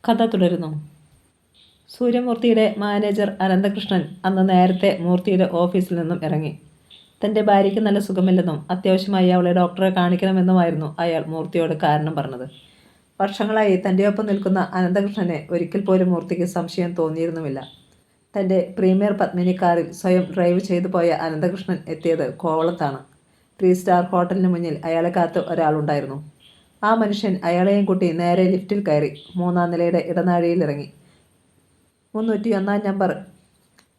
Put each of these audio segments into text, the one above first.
കഥ തുടരുന്നു. സൂര്യമൂർത്തിയുടെ മാനേജർ അനന്തകൃഷ്ണൻ അന്ന് നേരത്തെ മൂർത്തിയുടെ ഓഫീസിൽ നിന്നും ഇറങ്ങി. തൻ്റെ ഭാര്യയ്ക്ക് നല്ല സുഖമില്ലെന്നും അത്യാവശ്യമായി അവളെ ഡോക്ടറെ കാണിക്കണമെന്നുമായിരുന്നു അയാൾ മൂർത്തിയോട് കാരണം പറഞ്ഞത്. വർഷങ്ങളായി തൻ്റെ ഒപ്പം നിൽക്കുന്ന അനന്തകൃഷ്ണനെ ഒരിക്കൽ പോലും മൂർത്തിക്ക് സംശയം തോന്നിയിരുന്നുമില്ല. തൻ്റെ പ്രീമിയർ പത്മിനി കാറിൽ സ്വയം ഡ്രൈവ് ചെയ്തു പോയ അനന്തകൃഷ്ണൻ എത്തിയത് കോവളത്താണ്. 3 സ്റ്റാർ ഹോട്ടലിന് മുന്നിൽ അയാളെ കാത്ത് ഒരാളുണ്ടായിരുന്നു. ആ മനുഷ്യൻ അയാളെയും കൂട്ടി നേരെ ലിഫ്റ്റിൽ കയറി 3-ാം നിലയുടെ ഇടനാഴിയിൽ ഇറങ്ങി. 301 നമ്പർ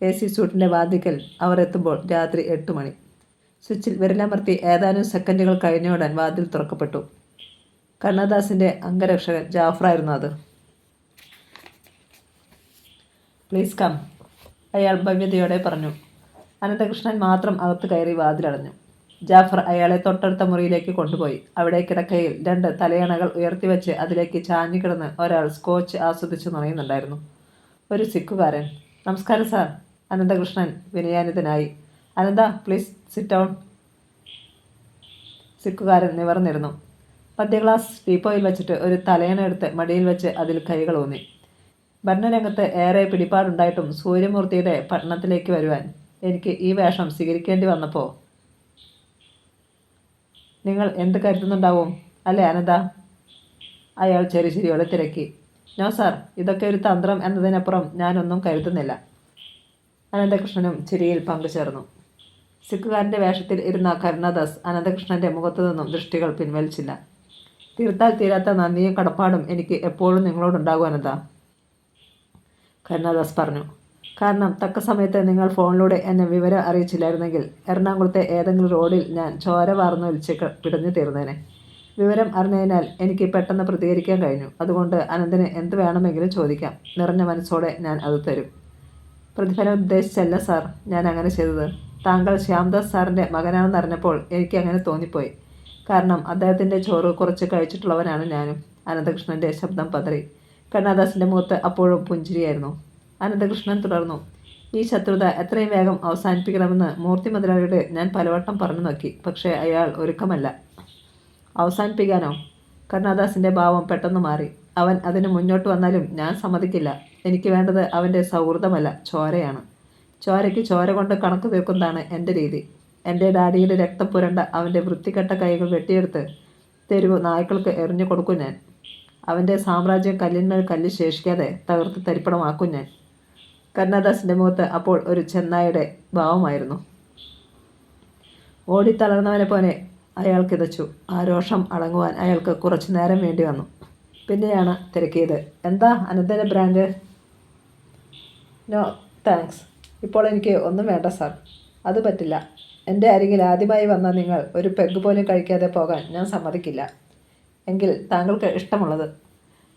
AC സ്യൂട്ടിൻ്റെ വാതിക്കൽ അവർ എത്തുമ്പോൾ രാത്രി 8 മണി. സ്വിച്ചിൽ വിരലമർത്തി ഏതാനും സെക്കൻഡുകൾ കഴിഞ്ഞുടൻ വാതിൽ തുറക്കപ്പെട്ടു. കണ്ണദാസിൻ്റെ അംഗരക്ഷകൻ ജാഫറായിരുന്നു അത്. പ്ലീസ് കം, അയാൾ ഭവ്യതയോടെ പറഞ്ഞു. അനന്തകൃഷ്ണൻ മാത്രം അകത്ത് കയറി വാതിലടഞ്ഞു. ജാഫർ അയാളെ തൊട്ടടുത്ത മുറിയിലേക്ക് കൊണ്ടുപോയി. അവിടെ കിടക്കയിൽ 2 തലയണകൾ ഉയർത്തിവെച്ച് അതിലേക്ക് ചാഞ്ഞുകിടന്ന് ഒരാൾ സ്കോച്ച് ആസ്വദിച്ച് നുണയുന്നുണ്ടായിരുന്നു. ഒരു സിക്കുകാരൻ. നമസ്കാരം സാർ, അനന്തകൃഷ്ണൻ വിനയാനിതനായി. Anantha, please sit down. സിക്കുകാരൻ നിവർന്നിരുന്നു. മധ്യ ഗ്ലാസ് ടീപ്പോയിൽ വെച്ചിട്ട് ഒരു തലയണ എടുത്ത് മടിയിൽ വെച്ച് അതിൽ കൈകൾ ഊന്നി. ഭരണരംഗത്ത് ഏറെ പിടിപാടുണ്ടായിട്ടും സൂര്യമൂർത്തിയുടെ പട്ടണത്തിലേക്ക് വരുവാൻ എനിക്ക് ഈ വേഷം സ്വീകരിക്കേണ്ടി വന്നപ്പോൾ നിങ്ങൾ എന്ത് കരുതുന്നുണ്ടാവും അല്ലേ അനന്ത? അയാൾ ചെറിയോടെ തിരക്കി. നോ സാർ, ഇതൊക്കെ ഒരു തന്ത്രം എന്നതിനപ്പുറം ഞാനൊന്നും കരുതുന്നില്ല. അനന്തകൃഷ്ണനും ചിരിയിൽ പങ്കുചേർന്നു. സിക്കുകാരൻ്റെ വേഷത്തിൽ ഇരുന്ന കരുണദാസ് അനന്തകൃഷ്ണൻ്റെ മുഖത്തു നിന്നും ദൃഷ്ടികൾ പിൻവലിച്ചില്ല. തീർത്താൽ തീരാത്ത നന്ദിയും കടപ്പാടും എനിക്ക് എപ്പോഴും നിങ്ങളോടുണ്ടാകും അനന്ത, കരുണദാസ് പറഞ്ഞു. കാരണം തക്ക സമയത്ത് നിങ്ങൾ ഫോണിലൂടെ എന്നെ വിവരം അറിയിച്ചില്ലായിരുന്നെങ്കിൽ എറണാകുളത്തെ ഏതെങ്കിലും റോഡിൽ ഞാൻ ചോര വാർന്നൊലിച്ച് പിടഞ്ഞു തീർന്നേനെ. വിവരം അറിഞ്ഞതിനാൽ എനിക്ക് പെട്ടെന്ന് പ്രതികരിക്കാൻ കഴിഞ്ഞു. അതുകൊണ്ട് അനന്തന് എന്ത് വേണമെങ്കിലും ചോദിക്കാം. നിറഞ്ഞ മനസ്സോടെ ഞാൻ അത് തരും. പ്രതിഫലം ഉദ്ദേശിച്ചല്ല സാർ ഞാൻ അങ്ങനെ ചെയ്തത്. താങ്കൾ ശ്യാംദാസ് സാറിൻ്റെ മകനാണെന്നറിഞ്ഞപ്പോൾ എനിക്ക് അങ്ങനെ തോന്നിപ്പോയി. കാരണം അദ്ദേഹത്തിൻ്റെ ചോറ് കുറച്ച് കഴിച്ചിട്ടുള്ളവനാണ് ഞാനും. അനന്തകൃഷ്ണൻ്റെ ശബ്ദം പതറി. കരുണാദാസിൻ്റെ മുഖത്ത് അപ്പോഴും പുഞ്ചിരിയായിരുന്നു. അനന്തകൃഷ്ണൻ തുടർന്നു. ഈ ശത്രുത എത്രയും വേഗം അവസാനിപ്പിക്കണമെന്ന് മൂർത്തി മുതലാളിയോട് ഞാൻ പലവട്ടം പറഞ്ഞു നോക്കി. പക്ഷേ അയാൾ ഒരുക്കമല്ല. അവസാനിപ്പിക്കാനോ? കരുണാദാസിൻ്റെ ഭാവം പെട്ടെന്ന് മാറി. അവൻ അതിന് മുന്നോട്ട് വന്നാലും ഞാൻ സമ്മതിക്കില്ല. എനിക്ക് വേണ്ടത് അവൻ്റെ സൗഹൃദമല്ല, ചോരയാണ്. ചോരയ്ക്ക് ചോര കൊണ്ട് കണക്ക് തീർക്കുന്നതാണ് എൻ്റെ രീതി. എൻ്റെ ഡാഡിയുടെ രക്തം പുരണ്ട അവൻ്റെ വൃത്തികെട്ട കൈകൾ വെട്ടിയെടുത്ത് തെരുവ് നായ്ക്കൾക്ക് എറിഞ്ഞു കൊടുക്കും ഞാൻ. അവൻ്റെ സാമ്രാജ്യം കല്ലിന്മേൽ കല്ല് ശേഷിക്കാതെ തകർത്ത് തരിപ്പണമാക്കും ഞാൻ. കരുണാദാസിൻ്റെ മുഖത്ത് അപ്പോൾ ഒരു ചെന്നായുടെ ഭാവമായിരുന്നു. ഓടിത്തളർന്നവനെ പോലെ അയാൾ കിതച്ചു. ആ രോഷം അടങ്ങുവാൻ അയാൾക്ക് കുറച്ചു നേരം വേണ്ടി വന്നു. പിന്നെയാണ് തിരക്കിയത്. എന്താ അനന്തൻ്റെ ബ്രാൻഡ്? നോ താങ്ക്സ്, ഇപ്പോൾ എനിക്ക് ഒന്നും വേണ്ട സാർ. അത് പറ്റില്ല. എൻ്റെ അരികിൽ ആദ്യമായി വന്ന നിങ്ങൾ ഒരു പെഗ് പോലും കഴിക്കാതെ പോകാൻ ഞാൻ സമ്മതിക്കില്ല. എങ്കിൽ താങ്കൾക്ക് ഇഷ്ടമുള്ളത്.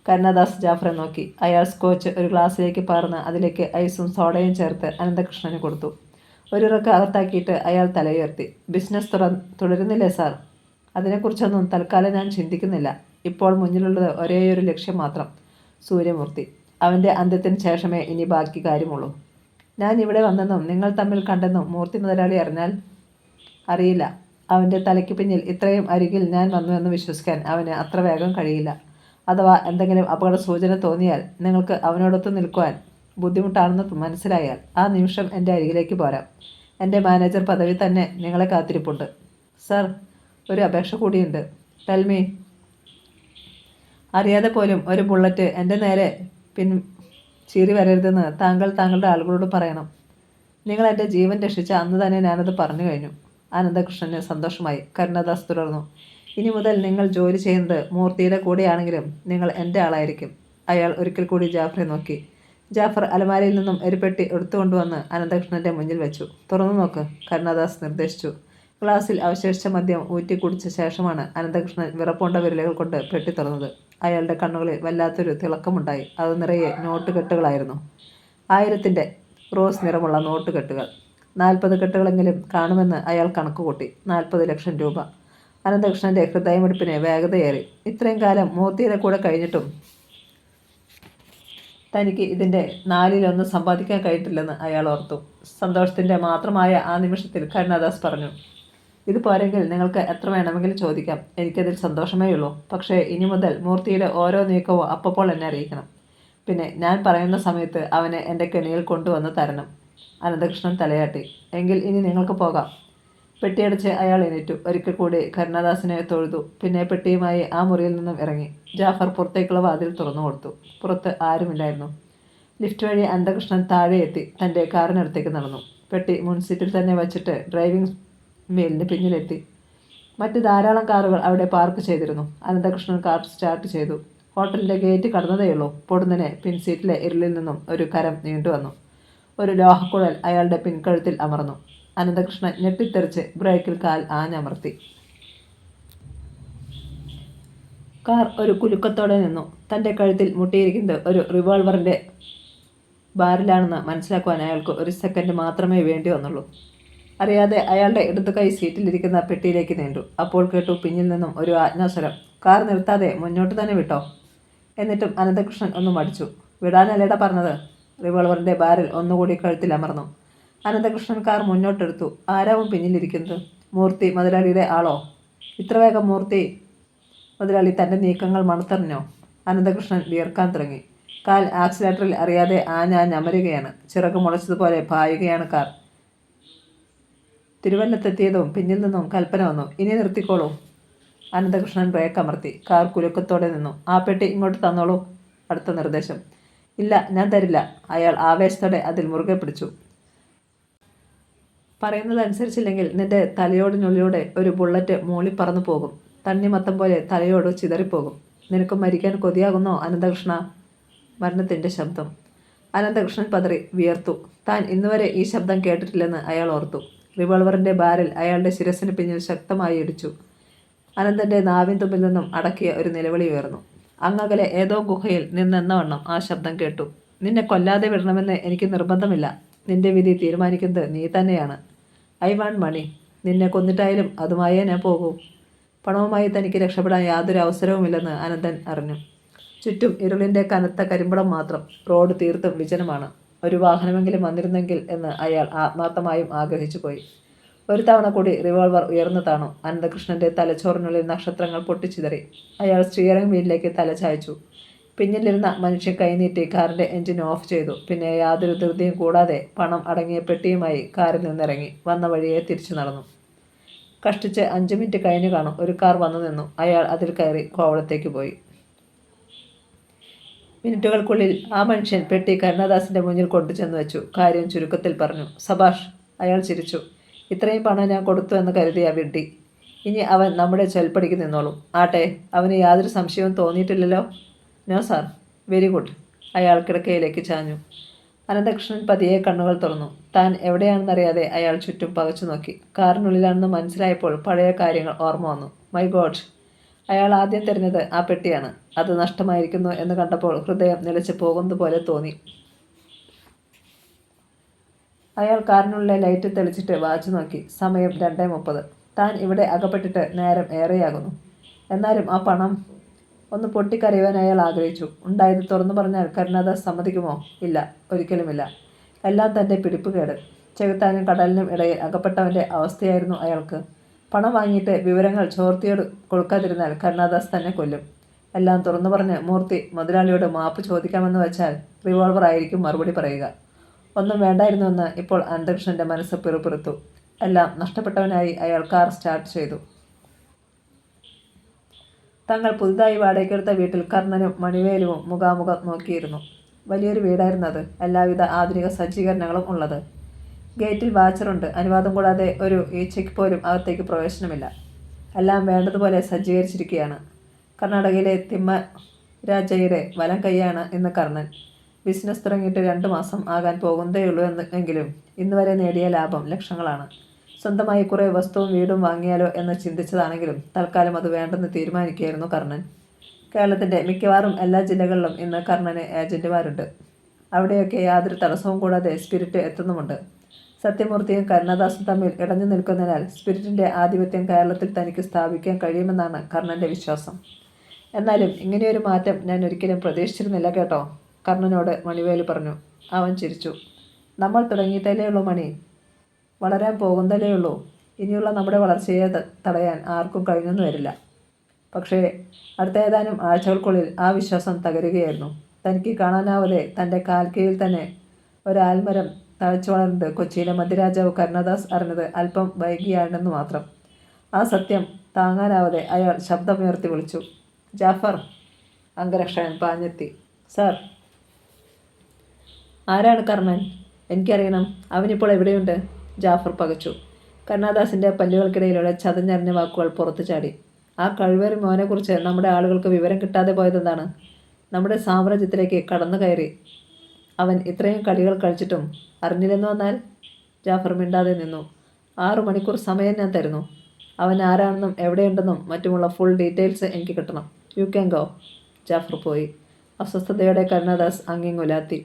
കരുണദാസ് ജാഫറെ നോക്കി. അയാൾ സ്കോച്ച് ഒരു ഗ്ലാസ്സിലേക്ക് പകർന്ന് അതിലേക്ക് ഐസും സോഡയും ചേർത്ത് അനന്തകൃഷ്ണന് കൊടുത്തു. ഒരിറക്ക് അകത്താക്കിയിട്ട് അയാൾ തലയുയർത്തി. ബിസിനസ് തുടരുന്നില്ലേ സാർ? അതിനെക്കുറിച്ചൊന്നും തൽക്കാലം ഞാൻ ചിന്തിക്കുന്നില്ല. ഇപ്പോൾ മുന്നിലുള്ളത് ഒരേയൊരു ലക്ഷ്യം മാത്രം, സൂര്യമൂർത്തി. അവൻ്റെ അന്ത്യത്തിന് ശേഷമേ ഇനി ബാക്കി കാര്യമുള്ളൂ. ഞാൻ ഇവിടെ വന്നെന്നും നിങ്ങൾ തമ്മിൽ കണ്ടെന്നും മൂർത്തി മുതലാളി അറിഞ്ഞാൽ? അറിയില്ല. അവൻ്റെ തലയ്ക്ക് പിന്നിൽ ഇത്രയും അരികിൽ ഞാൻ വന്നുവെന്ന് വിശ്വസിക്കാൻ അവന് അത്ര വേഗം കഴിയില്ല. അഥവാ എന്തെങ്കിലും അപകട സൂചന തോന്നിയാൽ നിങ്ങൾക്ക് അവനോടൊത്ത് നിൽക്കുവാൻ ബുദ്ധിമുട്ടാണെന്ന് മനസ്സിലായാൽ ആ നിമിഷം എൻ്റെ അരികിലേക്ക് പോരാം. എൻ്റെ മാനേജർ പദവി തന്നെ നിങ്ങളെ കാത്തിരിപ്പുണ്ട്. സർ, ഒരു അപേക്ഷ കൂടിയുണ്ട്. ടെൽമി. അറിയാതെ പോലും ഒരു ബുള്ളറ്റ് എൻ്റെ നേരെ ചീറി വരരുതെന്ന് താങ്കൾ താങ്കളുടെ ആളുകളോട് പറയണം. നിങ്ങൾ എൻ്റെ ജീവൻ രക്ഷിച്ച അന്ന് തന്നെ ഞാനത് പറഞ്ഞു കഴിഞ്ഞു. അനന്തകൃഷ്ണന് സന്തോഷമായി. കരുണദാസ് തുടർന്നു. ഇനി മുതൽ നിങ്ങൾ ജോലി ചെയ്യുന്നത് മൂർത്തിയുടെ കൂടെയാണെങ്കിലും നിങ്ങൾ എൻ്റെ ആളായിരിക്കും. അയാൾ ഒരിക്കൽ കൂടി ജാഫറെ നോക്കി. ജാഫർ അലമാരയിൽ നിന്നും ഒരു പെട്ടി എടുത്തുകൊണ്ടുവന്ന് അനന്തകൃഷ്ണൻ്റെ മുന്നിൽ വെച്ചു. തുറന്നു നോക്ക്, കരുണദാസ് നിർദ്ദേശിച്ചു. ഗ്ലാസ്സിൽ അവശേഷിച്ച മദ്യം ഊറ്റി കുടിച്ച ശേഷമാണ് അനന്തകൃഷ്ണൻ വിറപ്പുണ്ട വിരലുകൾ കൊണ്ട് പെട്ടി തുറന്നത്. അയാളുടെ കണ്ണുകളിൽ വല്ലാത്തൊരു തിളക്കമുണ്ടായി. അത് നിറയെ നോട്ടുകെട്ടുകളായിരുന്നു. 1000-ൻ്റെ റോസ് നിറമുള്ള നോട്ടുകെട്ടുകൾ. 40 കെട്ടുകളെങ്കിലും കാണുമെന്ന് അയാൾ കണക്കുകൂട്ടി. 40 ലക്ഷം രൂപ. അനന്തകൃഷ്ണൻ്റെ ഹൃദയമിടിപ്പിന് വേഗതയേറി. ഇത്രയും കാലം മൂർത്തിയുടെ കൂടെ കഴിഞ്ഞിട്ടും തനിക്ക് ഇതിൻ്റെ 4/1 സമ്പാദിക്കാൻ കഴിഞ്ഞിട്ടില്ലെന്ന് അയാൾ ഓർത്തു. സന്തോഷത്തിൻ്റെ മാത്രമായ ആ നിമിഷത്തിൽ കരുണദാസ് പറഞ്ഞു. ഇത് പോരെങ്കിൽ നിങ്ങൾക്ക് എത്ര വേണമെങ്കിലും ചോദിക്കാം. എനിക്കതിൽ സന്തോഷമേ ഉള്ളൂ. പക്ഷേ ഇനി മുതൽ മൂർത്തിയുടെ ഓരോ നീക്കവും അപ്പോൾ എന്നെ അറിയിക്കണം. പിന്നെ ഞാൻ പറയുന്ന സമയത്ത് അവനെ എൻ്റെ കെണിയിൽ കൊണ്ടുവന്ന് തരണം. അനന്തകൃഷ്ണൻ തലയാട്ടി. എങ്കിൽ ഇനി നിങ്ങൾക്ക് പോകാം. പെട്ടിയടച്ച് അയാൾ എണീറ്റു. ഒരിക്കൽ കൂടി കരുണാദാസിനെ തൊഴുതു. പിന്നെ പെട്ടിയുമായി ആ മുറിയിൽ നിന്നും ഇറങ്ങി. ജാഫർ പുറത്തേക്കുള്ള വാതിൽ തുറന്നു കൊടുത്തു. പുറത്ത് ആരുമില്ലായിരുന്നു. ലിഫ്റ്റ് വഴി അനന്തകൃഷ്ണൻ താഴെ എത്തി തൻ്റെ കാറിനടുത്തേക്ക് നടന്നു. പെട്ടി മുൻസീറ്റിൽ തന്നെ വച്ചിട്ട് ഡ്രൈവിംഗ് വീലിന് പിന്നിലെത്തി. മറ്റ് ധാരാളം കാറുകൾ അവിടെ പാർക്ക് ചെയ്തിരുന്നു. അനന്തകൃഷ്ണൻ കാർ സ്റ്റാർട്ട് ചെയ്തു. ഹോട്ടലിൻ്റെ ഗേറ്റ് കടന്നതേയുള്ളൂ. പൊടുന്നനെ പിൻസീറ്റിലെ ഇരുളിൽ നിന്നും ഒരു കരം നീണ്ടുവന്നു. ഒരു ലോഹക്കുഴൽ അയാളുടെ പിൻകഴുത്തിൽ അമർന്നു. അനന്തകൃഷ്ണൻ ഞെട്ടിത്തെറിച്ച് ബ്രേക്കിൽ കാൽ ആഞ്ഞമർത്തി. കാർ ഒരു കുലുക്കത്തോടെ നിന്നു. തൻ്റെ കഴുത്തിൽ മുട്ടിയിരിക്കുന്നത് ഒരു റിവോൾവറിൻ്റെ ബാരലാണെന്ന് മനസ്സിലാക്കുവാൻ അയാൾക്ക് ഒരു സെക്കൻഡ് മാത്രമേ വേണ്ടി വന്നുള്ളൂ. അറിയാതെ അയാളുടെ ഇടതു കൈ സീറ്റിലിരിക്കുന്ന പെട്ടിയിലേക്ക് നീണ്ടു. അപ്പോൾ കേട്ടു പിന്നിൽ നിന്നും ഒരു ആജ്ഞാസ്വരം. കാർ നിർത്താതെ മുന്നോട്ട് തന്നെ വിട്ടോ. എന്നിട്ടും അനന്തകൃഷ്ണൻ ഒന്ന് മടിച്ചു. വിടാനല്ലേടാ പറഞ്ഞത്. റിവോൾവറിൻ്റെ ബാരൽ ഒന്നുകൂടി കഴുത്തിൽ അമർന്നു. അനന്തകൃഷ്ണൻ കാർ മുന്നോട്ടെടുത്തു. ആരാവും പിന്നിലിരിക്കുന്നത്? മൂർത്തി മുതലാളിയുടെ ആളോ? ഇത്ര വേഗം മൂർത്തി മുതലാളി തൻ്റെ നീക്കങ്ങൾ മണത്തറിഞ്ഞോ? അനന്തകൃഷ്ണൻ വിയർക്കാൻ തുടങ്ങി. കാൽ ആക്സിലേറ്ററിൽ അറിയാതെ ആഞ്ഞമരുകയാണ്. ചിറക് മുളച്ചതുപോലെ പായുകയാണ് കാർ. തിരുവല്ലത്തെത്തിയതും പിന്നിൽ നിന്നും കൽപ്പന വന്നു. ഇനി നിർത്തിക്കോളൂ. അനന്തകൃഷ്ണൻ ബ്രേക്ക് അമർത്തി. കാർ കുലുക്കത്തോടെ നിന്നു. ആ പെട്ടി ഇങ്ങോട്ട് തന്നോളൂ. അടുത്ത നിർദ്ദേശം. ഇല്ല, ഞാൻ തരില്ല. അയാൾ ആവേശത്തോടെ അതിൽ മുറുകെ പിടിച്ചു. പറയുന്നതനുസരിച്ചില്ലെങ്കിൽ നിന്റെ തലയോടിനുള്ളിലൂടെ ഒരു ബുള്ളറ്റ് മൂളിപ്പറന്നു പോകും. തണ്ണിമത്തം പോലെ തലയോട് ചിതറിപ്പോകും. നിനക്ക് മരിക്കാൻ കൊതിയാകുന്നോ അനന്തകൃഷ്ണ? മരണത്തിൻ്റെ ശബ്ദം. അനന്തകൃഷ്ണൻ പതറി വിയർത്തു. താൻ ഇന്നുവരെ ഈ ശബ്ദം കേട്ടിട്ടില്ലെന്ന് അയാൾ ഓർത്തു. റിവോൾവറിൻ്റെ ബാരൽ അയാളുടെ ശിരസിന് പിന്നിൽ ശക്തമായി ഇടിച്ചു. അനന്തൻ്റെ നാവിൻ തുമ്പിൽ നിന്നും അടക്കിയ ഒരു നിലവിളി ഉയർന്നു. അങ്ങകലെ ഏതോ ഗുഹയിൽ നിന്നെന്നവണ്ണം ആ ശബ്ദം കേട്ടു. നിന്നെ കൊല്ലാതെ വിടണമെന്ന് എനിക്ക് നിർബന്ധമില്ല. നിന്റെ വിധി തീരുമാനിക്കുന്നത് നീ തന്നെയാണ്. ഐ വാണ്ട് മണി. നിന്നെ കൊന്നിട്ടായാലും അതുമായേ ഞാൻ പോകൂ. പണവുമായി തനിക്ക് രക്ഷപ്പെടാൻ യാതൊരു അവസരവുമില്ലെന്ന് അനന്തൻ അറിഞ്ഞു. ചുറ്റും ഇരുളിൻ്റെ കനത്ത കരിമ്പടം മാത്രം. റോഡ് തീർത്തും വിജനമാണ്. ഒരു വാഹനമെങ്കിലും വന്നിരുന്നെങ്കിൽ എന്ന് അയാൾ ആത്മാർത്ഥമായും ആഗ്രഹിച്ചു പോയി. ഒരു തവണ കൂടി റിവോൾവർ ഉയർന്നു താണു. അനന്തകൃഷ്ണൻ്റെ തലച്ചോറിനുള്ളിൽ നക്ഷത്രങ്ങൾ പൊട്ടിച്ചിതറി. അയാൾ സ്റ്റിയറിംഗ് വീലിലേക്ക് തല ചായച്ചു. പിന്നിലിരുന്ന മനുഷ്യൻ കൈനീട്ടി കാറിൻ്റെ എഞ്ചിൻ ഓഫ് ചെയ്തു. പിന്നെ യാതൊരു ധൃതിയും കൂടാതെ പണം അടങ്ങിയ പെട്ടിയുമായി കാറിൽ നിന്നിറങ്ങി വന്ന വഴിയെ തിരിച്ചു നടന്നു. കഷ്ടിച്ച് 5 മിനിറ്റ് കഴിഞ്ഞു കാണും. ഒരു കാർ വന്നു നിന്നു. അയാൾ അതിൽ കയറി കോവളത്തേക്ക് പോയി. മിനിറ്റുകൾക്കുള്ളിൽ ആ മനുഷ്യൻ പെട്ടി കരുണാദാസിൻ്റെ മുന്നിൽ കൊണ്ടുചെന്ന് വെച്ചു. കാര്യം ചുരുക്കത്തിൽ പറഞ്ഞു. സബാഷ്. അയാൾ ചിരിച്ചു. ഇത്രയും പണം ഞാൻ കൊടുത്തു എന്ന് കരുതിയ വിഡ്ഢി. ഇനി അവൻ നമ്മുടെ ചൊൽപ്പടിക്ക് നിന്നോളും. ആട്ടെ, അവന് യാതൊരു സംശയവും തോന്നിയിട്ടില്ലല്ലോ? No sir. Very good. അയാൾ കിടക്കയിലേക്ക് ചാഞ്ഞു. അനന്തകൃഷ്ണൻ പതിയെ കണ്ണുകൾ തുറന്നു. താൻ എവിടെയാണെന്നറിയാതെ അയാൾ ചുറ്റും പകച്ചു നോക്കി. കാറിനുള്ളിലാണെന്ന് മനസ്സിലായപ്പോൾ പഴയ കാര്യങ്ങൾ ഓർമ്മ വന്നു. My God. അയാൾ ആദ്യം തിരഞ്ഞത് ആ പെട്ടിയാണ്. അത് നഷ്ടമായിരിക്കുന്നു എന്ന് കണ്ടപ്പോൾ ഹൃദയം നിലച്ച് പോകുന്നത് പോലെ തോന്നി. അയാൾ കാറിനുള്ളിലെ ലൈറ്റ് തെളിച്ചിട്ട് വാച്ച് നോക്കി. സമയം 2:30. താൻ ഇവിടെ അകപ്പെട്ടിട്ട് നേരം ഏറെയാകുന്നു. എന്നാലും ആ പണം ഒന്ന് പൊട്ടിക്കരയുവാൻ അയാൾ ആഗ്രഹിച്ചു. ഉണ്ടായത് തുറന്നു പറഞ്ഞാൽ കരുണാദാസ് സമ്മതിക്കുമോ? ഇല്ല, ഒരിക്കലുമില്ല. എല്ലാം തൻ്റെ പിടിപ്പുകേട്. ചെകുത്താനും കടലിനും ഇടയിൽ അകപ്പെട്ടവൻ്റെ അവസ്ഥയായിരുന്നു അയാൾക്ക്. പണം വാങ്ങിയിട്ട് വിവരങ്ങൾ ചോർത്തിയോട് കൊടുക്കാതിരുന്നാൽ കരുണാദാസ് തന്നെ കൊല്ലും. എല്ലാം തുറന്നു പറഞ്ഞ് മൂർത്തി മുതലാളിയോട് മാപ്പ് ചോദിക്കാമെന്ന് വെച്ചാൽ റിവോൾവർ ആയിരിക്കും മറുപടി പറയുക. ഒന്നും വേണ്ടായിരുന്നുവെന്ന് ഇപ്പോൾ അനന്തകൃഷ്ണൻ്റെ മനസ്സ് പിറുപിറുത്തു. എല്ലാം നഷ്ടപ്പെട്ടവനായി അയാൾ കാർ സ്റ്റാർട്ട് ചെയ്തു. തങ്ങൾ പുതുതായി വാടകയ്ക്കെടുത്ത വീട്ടിൽ കർണനും മണിവേലുവും മുഖാമുഖം നോക്കിയിരുന്നു. വലിയൊരു വീടായിരുന്നു അത്. എല്ലാവിധ ആധുനിക സജ്ജീകരണങ്ങളും ഉള്ളത്. ഗേറ്റിൽ വാച്ചറുണ്ട്. അനുവാദം കൂടാതെ ഒരു ഈച്ചയ്ക്ക് പോലും അകത്തേക്ക് പ്രവേശനമില്ല. എല്ലാം വേണ്ടതുപോലെ സജ്ജീകരിച്ചിരിക്കുകയാണ്. കർണാടകയിലെ തിമ്മരാജയുടെ വലം കൈയാണ് ഇന്ന് കർണൻ. ബിസിനസ് തുടങ്ങിയിട്ട് 2 മാസം ആകാൻ പോകുന്നതേയുള്ളൂ എങ്കിലും ഇന്നുവരെ നേടിയ ലാഭം ലക്ഷങ്ങളാണ്. സ്വന്തമായി കുറേ വസ്തുവും വീടും വാങ്ങിയാലോ എന്ന് ചിന്തിച്ചതാണെങ്കിലും തൽക്കാലം അത് വേണ്ടെന്ന് തീരുമാനിക്കുകയായിരുന്നു കർണൻ. കേരളത്തിൻ്റെ മിക്കവാറും എല്ലാ ജില്ലകളിലും ഇന്ന് കർണന് ഏജന്റുമാരുണ്ട്. അവിടെയൊക്കെ യാതൊരു തടസ്സവും കൂടാതെ സ്പിരിറ്റ് എത്തുന്നുമുണ്ട്. സത്യമൂർത്തിയും കരുണാദാസും തമ്മിൽ ഇടഞ്ഞു നിൽക്കുന്നതിനാൽ സ്പിരിറ്റിൻ്റെ ആധിപത്യം കേരളത്തിൽ തനിക്ക് സ്ഥാപിക്കാൻ കഴിയുമെന്നാണ് കർണൻ്റെ വിശ്വാസം. എന്നാലും ഇങ്ങനെയൊരു മാറ്റം ഞാൻ ഒരിക്കലും പ്രതീക്ഷിച്ചിരുന്നില്ല കേട്ടോ, കർണനോട് മണിവേലു പറഞ്ഞു. അവൻ ചിരിച്ചു. നമ്മൾ തുടങ്ങിയിട്ടല്ലേ ഉള്ളൂ മണി. വളരാൻ പോകുന്നതല്ലേ ഉള്ളൂ. ഇനിയുള്ള നമ്മുടെ വളർച്ചയെ തടയാൻ ആർക്കും കഴിഞ്ഞെന്ന് വരില്ല. പക്ഷേ അടുത്ത ഏതാനും ആഴ്ചകൾക്കുള്ളിൽ ആ വിശ്വാസം തകരുകയായിരുന്നു. തനിക്ക് കാണാനാവാതെ തൻ്റെ കാൽക്കീഴിൽ തന്നെ ഒരാൽമരം തഴച്ചു വളർന്നത് കൊച്ചിയിലെ മധ്യരാജാവ് കരുണാദാസ് അറിഞ്ഞത് അല്പം വൈകിയാണെന്ന് മാത്രം. ആ സത്യം താങ്ങാനാവാതെ അയാൾ ശബ്ദമുയർത്തി വിളിച്ചു, ജാഫർ. അംഗരക്ഷകൻ പാഞ്ഞെത്തി. സർ. ആരാണ് കർണൻ? എനിക്കറിയണം. അവനിപ്പോൾ എവിടെയുണ്ട്? ജാഫർ പകച്ചു. കരുണാദാസിൻ്റെ പല്ലുകൾക്കിടയിലൂടെ ചതഞ്ഞറിഞ്ഞ വാക്കുകൾ പുറത്തു ചാടി. ആ കഴിവേറി മോനെക്കുറിച്ച് നമ്മുടെ ആളുകൾക്ക് വിവരം കിട്ടാതെ പോയതെന്താണ്? നമ്മുടെ സാമ്രാജ്യത്തിലേക്ക് കടന്നു കയറി അവൻ ഇത്രയും കളികൾ കഴിച്ചിട്ടും അറിഞ്ഞില്ലെന്ന് വന്നാൽ? ജാഫർ മിണ്ടാതെ നിന്നു. 6 മണിക്കൂർ സമയം ഞാൻ തരുന്നു. അവൻ ആരാണെന്നും എവിടെയുണ്ടെന്നും മറ്റുമുള്ള ഫുൾ ഡീറ്റെയിൽസ് എനിക്ക് കിട്ടണം. You can go. ജാഫർ പോയി. അസ്വസ്ഥതയോടെ കരുണാദാസ് അങ്ങിങ്ങുലാത്തി.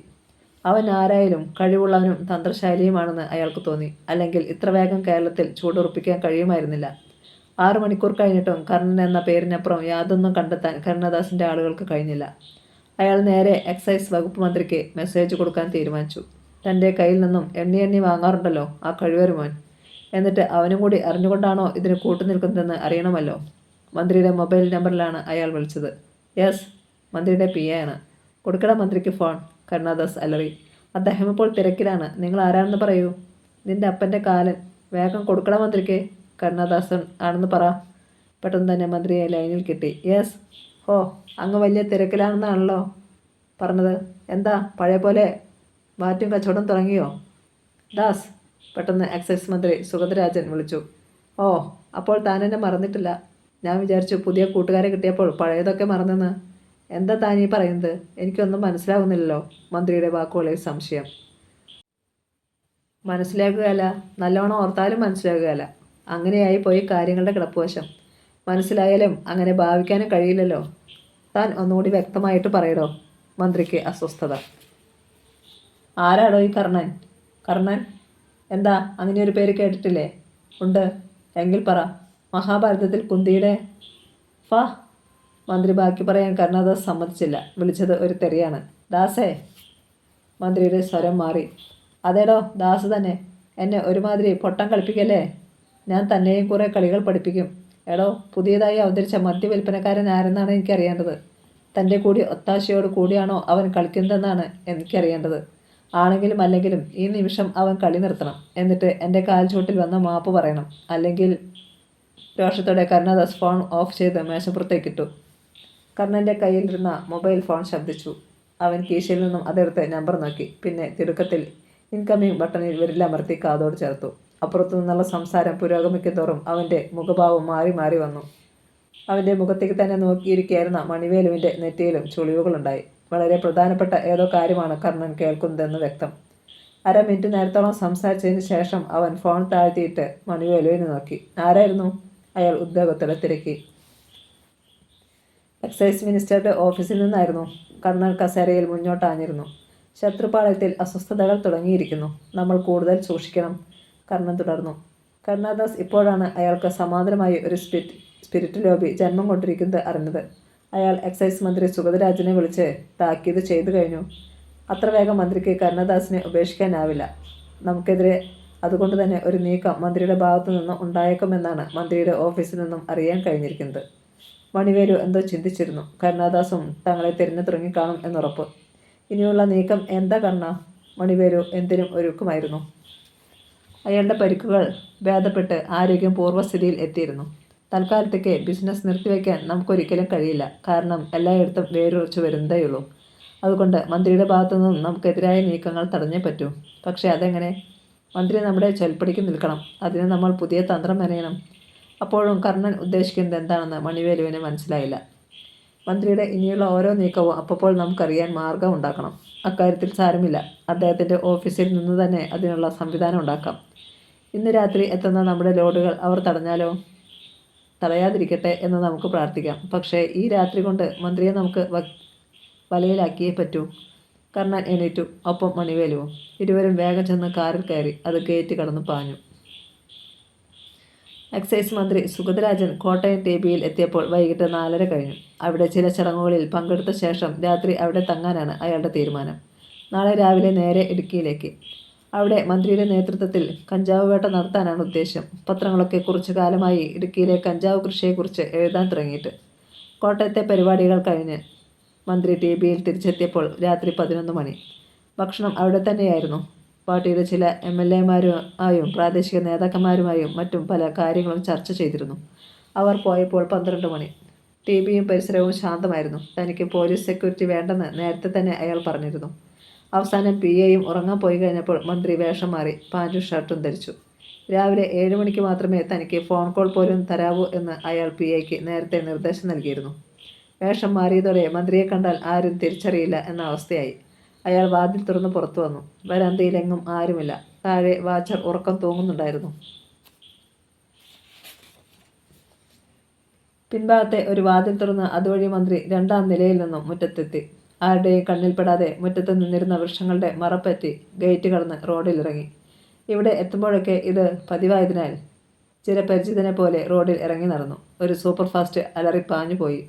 അവൻ ആരായാലും കഴിവുള്ളവനും തന്ത്രശാലിയുമാണെന്ന് അയാൾക്ക് തോന്നി. അല്ലെങ്കിൽ ഇത്ര വേഗം കേരളത്തിൽ ചൂടുറപ്പിക്കാൻ കഴിയുമായിരുന്നില്ല. 6 മണിക്കൂർ കഴിഞ്ഞിട്ടും കർണൻ എന്ന പേരിനപ്പുറം യാതൊന്നും കണ്ടെത്താൻ കരുണാദാസിൻ്റെ ആളുകൾക്ക് കഴിഞ്ഞില്ല. അയാൾ നേരെ എക്സൈസ് വകുപ്പ് മന്ത്രിക്ക് മെസ്സേജ് കൊടുക്കാൻ തീരുമാനിച്ചു. തൻ്റെ കയ്യിൽ നിന്നും എണ്ണി വാങ്ങാറുണ്ടല്ലോ ആ കഴിവേറി മോൻ. എന്നിട്ട് അവനും കൂടി അറിഞ്ഞുകൊണ്ടാണോ ഇതിന് കൂട്ടുനിൽക്കുന്നതെന്ന് അറിയണമല്ലോ. മന്ത്രിയുടെ മൊബൈൽ നമ്പറിലാണ് അയാൾ വിളിച്ചത്. യെസ്, മന്ത്രിയുടെ PA ആണ്. കൊടുക്കട മന്ത്രിക്ക് ഫോൺ. കരുണാദാസ് അലറി. അദ്ദേഹം ഇപ്പോൾ തിരക്കിലാണ്. നിങ്ങൾ ആരാണെന്ന് പറയൂ. നിന്റെ അപ്പൻ്റെ കാലൻ. വേഗം കൊടുക്കട മന്ത്രിക്ക്. കരുണാദാസൻ ആണെന്ന് പറ. പെട്ടെന്ന് തന്നെ മന്ത്രിയെ ലൈനിൽ കിട്ടി. യെസ്. ഓ, അങ്ങ് വലിയ തിരക്കിലാണെന്നാണല്ലോ പറഞ്ഞത്. എന്താ പഴയ പോലെ മാറ്റും കച്ചവടം തുടങ്ങിയോ? ദാസ്. പെട്ടെന്ന് എക്സൈസ് മന്ത്രി സുഗതരാജൻ വിളിച്ചു. ഓ, അപ്പോൾ താൻ എന്നെ മറന്നിട്ടില്ല. ഞാൻ വിചാരിച്ചു പുതിയ കൂട്ടുകാരെ കിട്ടിയപ്പോൾ പഴയതൊക്കെ മറന്നെന്ന്. എന്താ താനീ പറയുന്നത്? എനിക്കൊന്നും മനസ്സിലാവുന്നില്ലല്ലോ. മന്ത്രിയുടെ വാക്കുകളിൽ സംശയം. മനസ്സിലാക്കുകയല്ല, നല്ലോണം ഓർത്താലും മനസ്സിലാകുകയല്ല. അങ്ങനെയായി പോയി കാര്യങ്ങളുടെ കിടപ്പുവശം. മനസ്സിലായാലും അങ്ങനെ ഭാവിക്കാനും കഴിയില്ലല്ലോ. താൻ ഒന്നുകൂടി വ്യക്തമായിട്ട് പറയടോ. മന്ത്രിക്ക് അസ്വസ്ഥത. ആരാടോ ഈ കർണൻ? കർണൻ? എന്താ അങ്ങനെയൊരു പേര് കേട്ടിട്ടില്ലേ? ഉണ്ട്. എങ്കിൽ പറ. മഹാഭാരതത്തിൽ കുന്തിയുടെ ഫാ. മന്ത്രി ബാക്കി പറയാൻ കരുണാദാസ് സമ്മതിച്ചില്ല. വിളിച്ചത് ഒരു തെറിയാണ്. ദാസേ. മന്ത്രിയുടെ സ്വരം മാറി. അതേടോ, ദാസ് തന്നെ. എന്നെ ഒരുമാതിരി പൊട്ടം കളിപ്പിക്കല്ലേ. ഞാൻ തന്നെയും കുറേ കളികൾ പഠിപ്പിക്കും. എടോ, പുതിയതായി അവതരിച്ച മദ്യവിൽപ്പനക്കാരൻ ആരെന്നാണ് എനിക്കറിയേണ്ടത്. തൻ്റെ കൂടി ഒത്താശയോട് കൂടിയാണോ അവൻ കളിക്കുന്നതെന്നാണ് എനിക്കറിയേണ്ടത്. ആണെങ്കിലും അല്ലെങ്കിലും ഈ നിമിഷം അവൻ കളി നിർത്തണം. എന്നിട്ട് എൻ്റെ കാൽച്ചുവട്ടിൽ വന്ന് മാപ്പ് പറയണം. അല്ലെങ്കിൽ... രോഷത്തോടെ കരുണാദാസ് ഫോൺ ഓഫ് ചെയ്ത് മേശപ്പുറത്തേക്കിട്ടു. കർണൻ്റെ കയ്യിലിരുന്ന മൊബൈൽ ഫോൺ ശബ്ദിച്ചു. അവൻ കീശയിൽ നിന്നും അതെടുത്ത് നമ്പർ നോക്കി. പിന്നെ തിടുക്കത്തിൽ ഇൻകമിംഗ് ബട്ടണിൽ വിരലമർത്തി കാതോട് ചേർത്തു. അപ്പുറത്തു നിന്നുള്ള സംസാരം പുരോഗമിക്കുന്തോറും അവൻ്റെ മുഖഭാവം മാറി മാറി വന്നു. അവൻ്റെ മുഖത്തേക്ക് തന്നെ നോക്കിയിരിക്കുകയായിരുന്ന മണിവേലുവിൻ്റെ നെറ്റിയിലും ചുളിവുകളുണ്ടായി. വളരെ പ്രധാനപ്പെട്ട ഏതോ കാര്യമാണ് കർണൻ കേൾക്കുന്നതെന്ന് വ്യക്തം. 1/2 മിനിറ്റ് നേരത്തോളം സംസാരിച്ചതിന് ശേഷം അവൻ ഫോൺ താഴ്ത്തിയിട്ട് മണിവേലുവിനെ നോക്കി. ആരായിരുന്നു? അയാൾ ഉദ്യോഗത്തോടെ തിരക്കി. എക്സൈസ് മിനിസ്റ്ററുടെ ഓഫീസിൽ നിന്നായിരുന്നു. കർണൻ കസേരയിൽ മുന്നോട്ടാഞ്ഞിരുന്നു. ശത്രുപാളയത്തിൽ അസ്വസ്ഥതകൾ തുടങ്ങിയിരിക്കുന്നു. നമ്മൾ കൂടുതൽ സൂക്ഷിക്കണം. കർണൻ തുടർന്നു. കരുണാദാസ് ഇപ്പോഴാണ് അയാൾക്ക് സമാന്തരമായി ഒരു സ്പിരിറ്റ് ലോബി ജന്മം കൊണ്ടിരിക്കുന്നത് അറിഞ്ഞത്. അയാൾ എക്സൈസ് മന്ത്രി സുഗതരാജനെ വിളിച്ച് താക്കീത് ചെയ്തു കഴിഞ്ഞു. അത്ര വേഗം മന്ത്രിക്ക് കരുണാദാസിനെ ഉപേക്ഷിക്കാനാവില്ല. നമുക്കെതിരെ അതുകൊണ്ട് തന്നെ ഒരു നീക്കം മന്ത്രിയുടെ ഭാഗത്തു നിന്നും ഉണ്ടായേക്കുമെന്നാണ് മന്ത്രിയുടെ ഓഫീസിൽ നിന്നും അറിയാൻ കഴിഞ്ഞിരിക്കുന്നത്. മണിവേലു എന്തോ ചിന്തിച്ചിരുന്നു. കരുണാദാസും തങ്ങളെ തിരിഞ്ഞു തുടങ്ങിക്കാണും എന്നുറപ്പ്. ഇനിയുള്ള നീക്കം എന്താ കർണ? മണിവേലു എന്തിനും ഒരുക്കുമായിരുന്നു. അയാളുടെ പരിക്കുകൾ ഭേദപ്പെട്ട് ആരോഗ്യം പൂർവ്വസ്ഥിതിയിൽ എത്തിയിരുന്നു. തൽക്കാലത്തേക്ക് ബിസിനസ് നിർത്തിവെക്കാൻ നമുക്കൊരിക്കലും കഴിയില്ല. കാരണം എല്ലായിടത്തും വേരുറച്ചു വരുന്നതേയുള്ളൂ. അതുകൊണ്ട് മന്ത്രിയുടെ ഭാഗത്തു നിന്നും നമുക്കെതിരായ നീക്കങ്ങൾ തടഞ്ഞേ പറ്റൂ. പക്ഷേ അതെങ്ങനെ? മന്ത്രി നമ്മുടെ ചൊൽപ്പടിക്ക് നിൽക്കണം. അതിന് നമ്മൾ പുതിയ തന്ത്രം മെനയണം. അപ്പോഴും കർണൻ ഉദ്ദേശിക്കുന്നത് എന്താണെന്ന് മണിവേലുവിന് മനസ്സിലായില്ല. മന്ത്രിയുടെ ഇനിയുള്ള ഓരോ നീക്കവും അപ്പോൾ നമുക്കറിയാൻ മാർഗം ഉണ്ടാക്കണം. അക്കാര്യത്തിൽ സാരമില്ല. അദ്ദേഹത്തിൻ്റെ ഓഫീസിൽ നിന്ന് തന്നെ അതിനുള്ള സംവിധാനം ഉണ്ടാക്കാം. ഇന്ന് രാത്രി എത്തുന്ന നമ്മുടെ ലോഡുകൾ അവർ തടഞ്ഞാലോ? തടയാതിരിക്കട്ടെ എന്ന് നമുക്ക് പ്രാർത്ഥിക്കാം. പക്ഷേ ഈ രാത്രി കൊണ്ട് മന്ത്രിയെ നമുക്ക് വലയിലാക്കിയേ പറ്റൂ. കർണൻ എണീറ്റു. ഒപ്പം മണിവേലുവും. ഇരുവരും വേഗം ചെന്ന് കാറിൽ കയറി. അത് ഗേറ്റ് കടന്നു പാഞ്ഞു. എക്സൈസ് മന്ത്രി സുഗതരാജൻ കോട്ടയം TBയിൽ എത്തിയപ്പോൾ വൈകിട്ട് 4:30 കഴിഞ്ഞു. അവിടെ ചില ചടങ്ങുകളിൽ പങ്കെടുത്ത ശേഷം രാത്രി അവിടെ തങ്ങാനാണ് അയാളുടെ തീരുമാനം. നാളെ രാവിലെ നേരെ ഇടുക്കിയിലേക്ക്. അവിടെ മന്ത്രിയുടെ നേതൃത്വത്തിൽ കഞ്ചാവ് വേട്ട നടത്താനാണ് ഉദ്ദേശം. പത്രങ്ങളൊക്കെ കുറച്ചു കാലമായി ഇടുക്കിയിലെ കഞ്ചാവ് കൃഷിയെക്കുറിച്ച് എഴുതാൻ തുടങ്ങിയിട്ട്. കോട്ടയത്തെ പരിപാടികൾ കഴിഞ്ഞ് മന്ത്രി ടി ബിയിൽ തിരിച്ചെത്തിയപ്പോൾ രാത്രി 11 മണി. ഭക്ഷണം അവിടെ തന്നെയായിരുന്നു. പാർട്ടിയുടെ ചില MLA-മാരുമായും പ്രാദേശിക നേതാക്കന്മാരുമായും മറ്റും പല കാര്യങ്ങളും ചർച്ച ചെയ്തിരുന്നു. അവർ പോയപ്പോൾ 12 മണി. ടി ബിയും പരിസരവും ശാന്തമായിരുന്നു. തനിക്ക് പോലീസ് സെക്യൂരിറ്റി വേണ്ടെന്ന് നേരത്തെ തന്നെ അയാൾ പറഞ്ഞിരുന്നു. അവസാനം PAയും ഉറങ്ങാൻ പോയി കഴിഞ്ഞപ്പോൾ മന്ത്രി വേഷം മാറി പാൻറ്റും ഷർട്ടും ധരിച്ചു. രാവിലെ 7 മണിക്ക് മാത്രമേ തനിക്ക് ഫോൺ കോൾ പോലും തരാവൂ എന്ന് അയാൾ PAയ്ക്ക് നേരത്തെ നിർദ്ദേശം നൽകിയിരുന്നു. വേഷം മാറിയതോടെ മന്ത്രിയെ കണ്ടാൽ ആരും തിരിച്ചറിയില്ല എന്ന അവസ്ഥയായി. അയാൾ വാതിൽ തുറന്ന് പുറത്തു വന്നു. വരാന്തയിലെങ്ങും ആരുമില്ല. താഴെ വാച്ചർ ഉറക്കം തൂങ്ങുന്നുണ്ടായിരുന്നു. പിൻഭാഗത്തെ ഒരു വാതിൽ തുറന്ന് അതുവഴി മന്ത്രി 2ാം നിലയിൽ നിന്നും മുറ്റത്തെത്തി. ആരുടെയും കണ്ണിൽപ്പെടാതെ മുറ്റത്ത് നിന്നിരുന്ന വൃക്ഷങ്ങളുടെ മറപ്പറ്റി ഗേറ്റ് കടന്ന് റോഡിലിറങ്ങി. ഇവിടെ എത്തുമ്പോഴൊക്കെ ഇത് പതിവായതിനാൽ ചിരപരിചിതനെ പോലെ റോഡിൽ ഇറങ്ങി നടന്നു. ഒരു സൂപ്പർ ഫാസ്റ്റ് അലറിപ്പാഞ്ഞു പോയി.